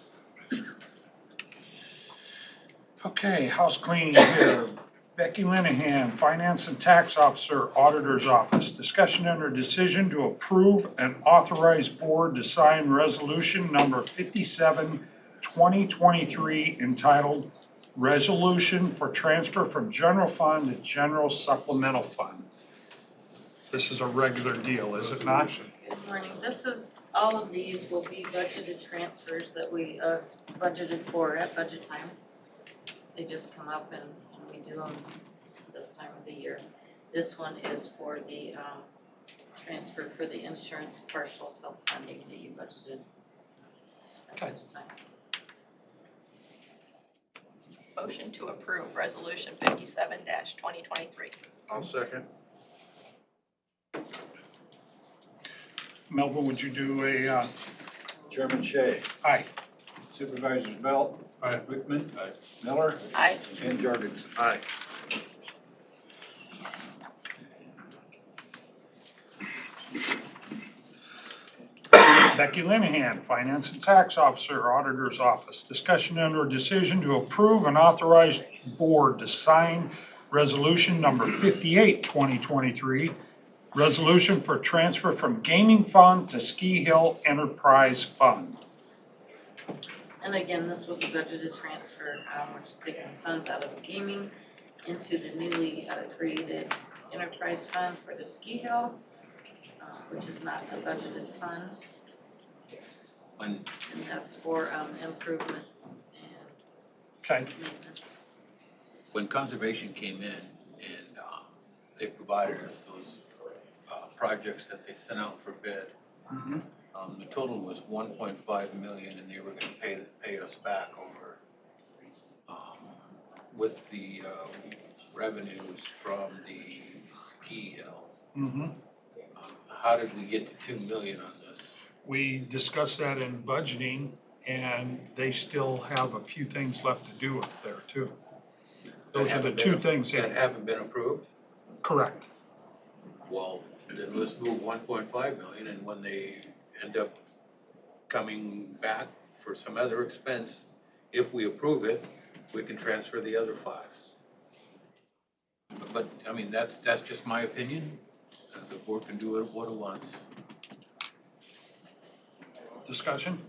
Okay, house cleaning here. Becky Linehan, Finance and Tax Officer, Auditor's Office. Discussion under decision to approve and authorize board to sign resolution number 57, 2023, entitled Resolution for Transfer from General Fund to General Supplemental Fund. This is a regular deal, is it not? Good morning. All of these will be budgeted transfers that we budgeted for at budget time. They just come up and we do them this time of the year. This one is for the transfer for the insurance partial self-funding that you budgeted at budget time. Motion to approve Resolution 57-2023. I'll second. Melvin, would you do a, Chairman Shea. aye. Supervisors Belt. Aye. Wickman. Miller. Aye. And Jorgensen. Aye. Becky Linehan, Finance and Tax Officer, Auditor's Office. Discussion under decision to approve and authorize board to sign resolution number 58, 2023, resolution for transfer from gaming fund to Ski Hill Enterprise Fund. And again, this was a budgeted transfer, we're just taking funds out of gaming into the newly created enterprise fund for the ski hill, which is not a budgeted fund. When, And that's for improvements and Okay, maintenance. when conservation came in and, they provided us those, projects that they sent out for bid, mhm, the total was 1.5 million and they were gonna pay us back over, with the, revenues from the ski hill. mhm. How did we get to 2 million on this? We discussed that in budgeting, and they still have a few things left to do up there too. Those are the Haven't two been- things That that, haven't been approved? correct. Well, then let's move 1.5 million, and when they end up coming back for some other expense, if we approve it, we can transfer the other 5. But, I mean, that's just my opinion. The board can do what it wants. Discussion?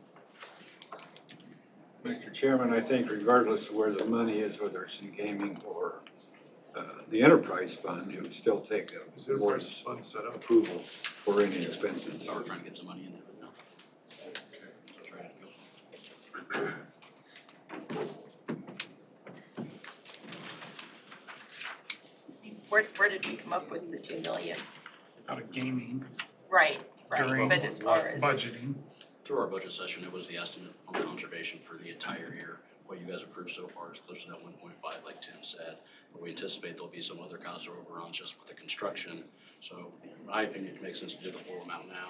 Mr. Chairman, I think regardless of where the money is, whether it's in gaming or the enterprise fund, it would still take Is a the board's enterprise fund set up? approval for any expenses. So we're trying to get some money into it now. That's right. Where did we come up with the 2 million? Out of gaming Right, during but as far as. budgeting. Through our budget session, it was the estimate from conservation for the entire year. What you guys approved so far is close to that 1.5, like Tim said. But we anticipate there'll be some other costs overruns just with the construction. So in my opinion, it makes sense to do the full amount now.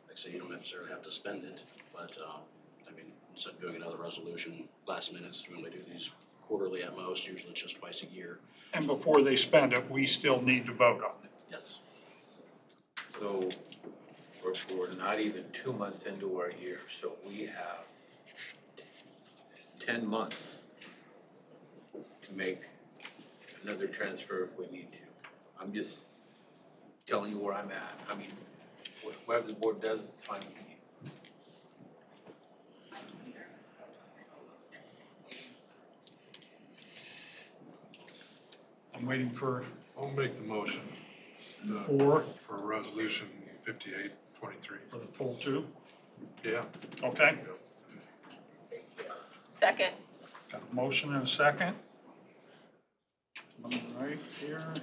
Like I say, you don't necessarily have to spend it, but, I mean, instead of doing another resolution last minute, we only do these quarterly at most, usually it's just twice a year. And before they spend it, we still need to vote on it. Yes. So we're not even 2 months into our year, so we have 10 months to make another transfer if we need to. I'm just telling you where I'm at. I mean, whatever the board does, it's fine with me. I'm waiting for I'll make the motion. For resolution 5823. the full 2. Yeah. Okay, Second. got a motion and a second. All right here.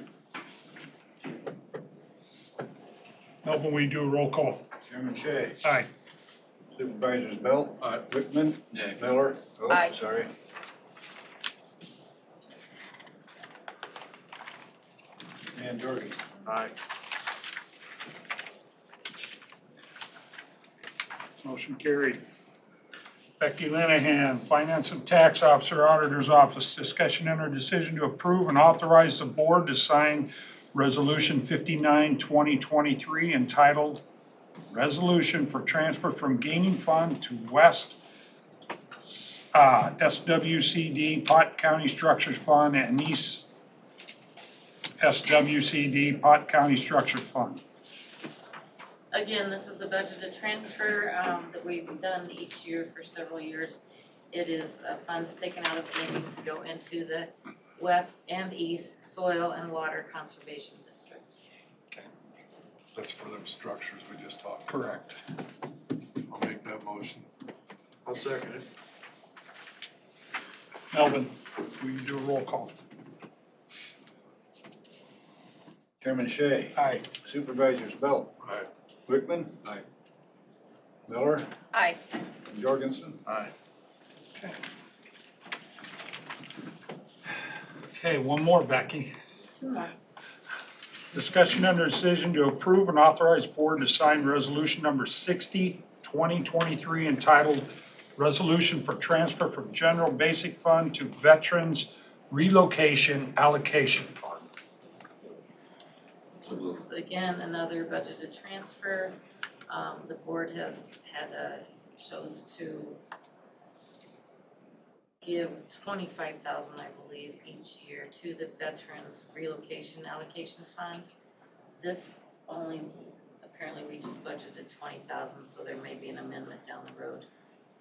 Melvin, we do a roll call? Chairman Shea. Aye. Supervisors Belt. Aye. Wickman. Nay. Miller. Oh, Aye. sorry. And Jorgensen. Aye. Motion carried. Becky Linehan, Finance and Tax Officer, Auditor's Office. Discussion and or decision to approve and authorize the board to sign Resolution 59, 2023, entitled Resolution for Transfer from Gaming Fund to West SWCD Pot County Structures Fund and East SWCD Pot County Structure Fund. Again, this is a budgeted transfer that we've done each year for several years. It is funds taken out of gaming to go into the west and east soil and water conservation district. That's for them structures we just talked. Correct. I'll make that motion. I'll second it. Melvin, will you do a roll call? Chairman Shea. Aye. Supervisors Belt. Aye. Wickman. Aye. Miller. Aye. And Jorgensen. Aye. Okay, one more, Becky. 2 more. Discussion under decision to approve and authorize board to sign resolution number 60, 2023, entitled Resolution for Transfer from General Basic Fund to Veterans Relocation Allocation Fund. This is again another budgeted transfer. The board has chose to give 25,000, I believe, each year to the Veterans Relocation Allocation Fund. This only, apparently we just budgeted 20,000, so there may be an amendment down the road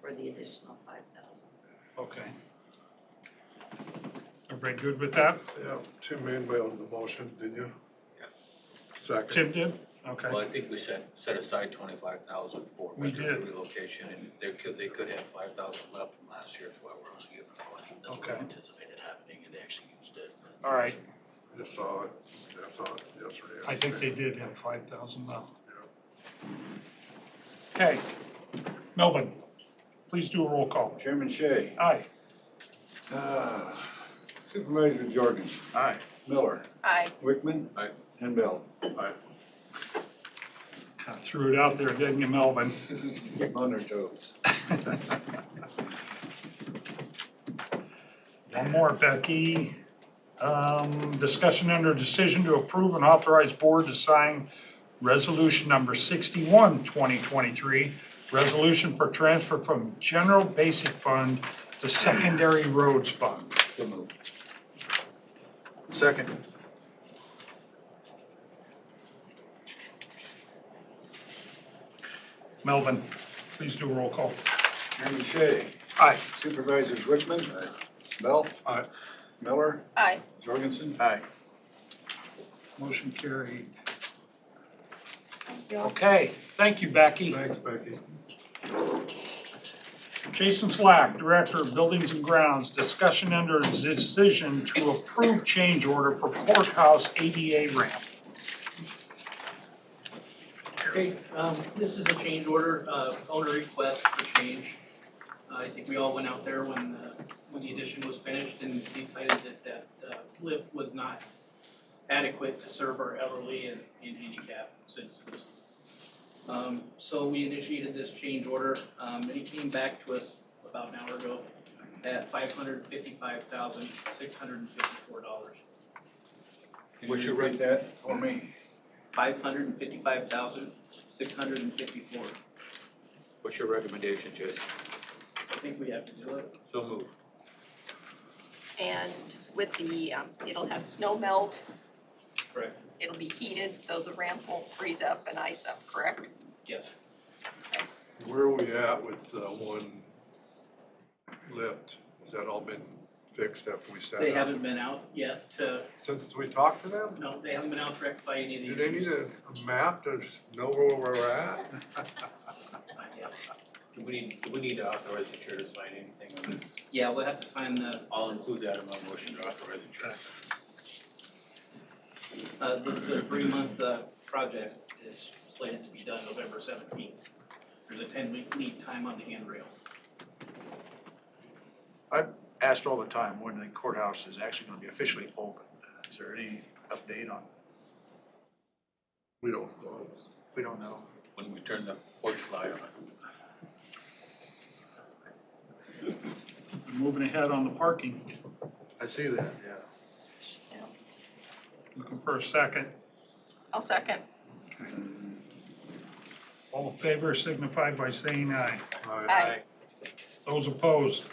for the additional 5,000. Okay. Everybody good with that? Yeah, Tim made the motion, didn't you? Yeah. Second. Tim did? Okay. Well, I think we set aside 25,000 for We veteran did. relocation, and they could have 5,000 left from last year, that's why we're only giving them 20. That's what Okay. we anticipated happening, and they actually used it. All right. I just saw it yesterday. I think they did have 5,000 left. Okay. Melvin, please do a roll call. Chairman Shea. Aye. Supervisor Jorgensen. Aye. Miller. Aye. Wickman. Aye. And Bell. Aye. Kind of threw it out there, didn't you, Melvin? Keep on their toes. One more, Becky. Discussion under decision to approve and authorize board to sign resolution number 61, 2023, resolution for transfer from general basic fund to secondary roads fund. So moved. Second. Melvin, please do a roll call. Chairman Shea. Aye. Supervisors Wickman. Bell. Aye. Miller. Aye. Jorgensen. Aye. Motion carried. Okay, thank you, Becky. Thanks, Becky. Jason Slack, Director of Buildings and Grounds, discussion under decision to approve change order for courthouse ADA ramp. Okay, this is a change order, owner request for change. I think we all went out there when the addition was finished and decided that lift was not adequate to serve our elderly and handicapped citizens. So we initiated this change order, and it came back to us about an hour ago at $555,654. What's your rate that for me? $555,654. What's your recommendation, Jason? I think we have to do it. So moved. And with the, it'll have snow melt, Correct. it'll be heated, so the ramp won't freeze up and ice up, correct? Yes. Where are we at with one lift? Has that all been fixed after we sat down? They haven't been out yet to, Since we talked to them? no, they haven't been out to rectify any of these Do they need issues. a map to know where we're at? Not yet. Do we need to authorize the chair to sign anything on this? Yeah, we'll have to sign the, I'll include that in my motion to authorize the chair. this is a 3-month, project is slated to be done November 17th. There's a 10-week lead time on the handrail. I've asked all the time when the courthouse is actually going to be officially open. Is there any update on, We don't know. we don't know. When we turn the porch light on. Moving ahead on the parking. I see that, yeah. Looking for a second. I'll second. All in favor signify by saying aye. Aye. Those opposed?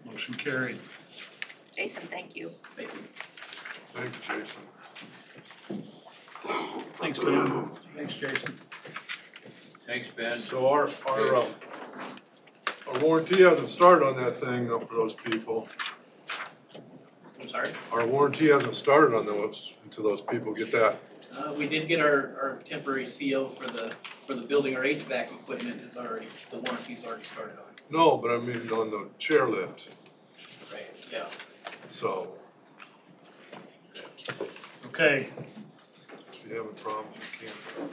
Motion carried. Jason, thank you. Thank you. Thanks, Jason. Thanks, Ben. Thanks, Jason. Thanks, Ben. So our warranty hasn't started on that thing though for those people. I'm sorry? Our warranty hasn't started on those until those people get that. We did get our temporary CO for the building. Our HVAC equipment is already, the warranty's already started on. No, but I mean on the chairlift, Right. Yeah. so Okay, if you have a problem, you can.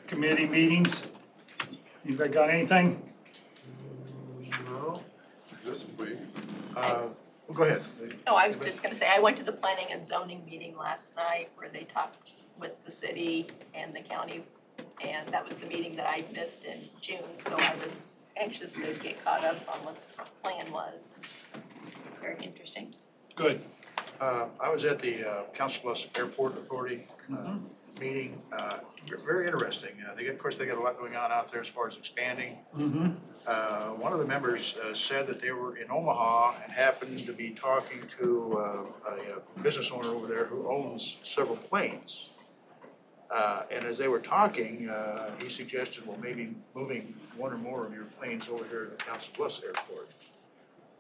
committee meetings. Anybody got anything? No, this week. Go ahead. Oh, I was just gonna say, I went to the planning and zoning meeting last night where they talked with the city and the county, and that was the meeting that I missed in June, so I was anxious to get caught up on what the plan was. Very interesting. Good. I was at the Council Bluffs Airport Authority meeting. Very interesting. Of course, they got a lot going on out there as far as expanding. One of the members said that they were in Omaha and happened to be talking to a business owner over there who owns several planes. And as they were talking, he suggested, well, maybe moving one or more of your planes over here to the Council Bluffs Airport.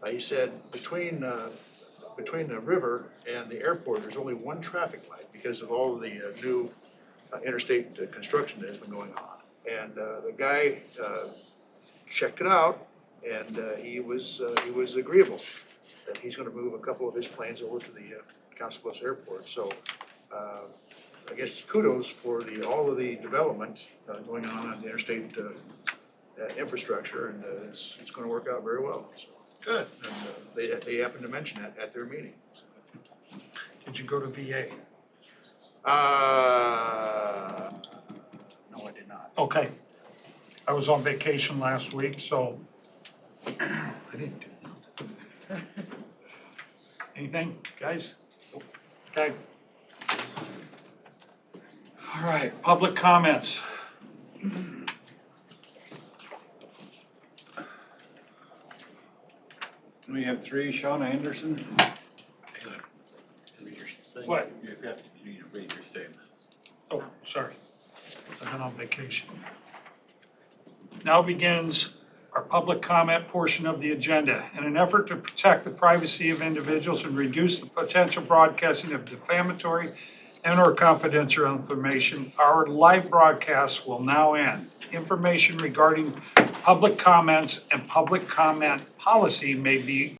He said between the river and the airport, there's only one traffic light because of all of the new interstate construction that has been going on. And the guy checked it out, and he was agreeable that he's going to move a couple of his planes over to the Council Bluffs Airport. So I guess kudos for all of the development going on the interstate infrastructure, and it's going to work out very well. So, Good. and they happened to mention that at their meeting. Did you go to VA? No, I did not. Okay. I was on vacation last week, so I didn't do nothing. Anything, guys? Okay. All right, public comments. We have three. Sean Anderson. What? You have to read your statement. Oh, sorry. I've been on vacation. Now begins our public comment portion of the agenda. In an effort to protect the privacy of individuals and reduce the potential broadcasting of defamatory and/or confidential information, our live broadcast will now end. Information regarding public comments and public comment policy may be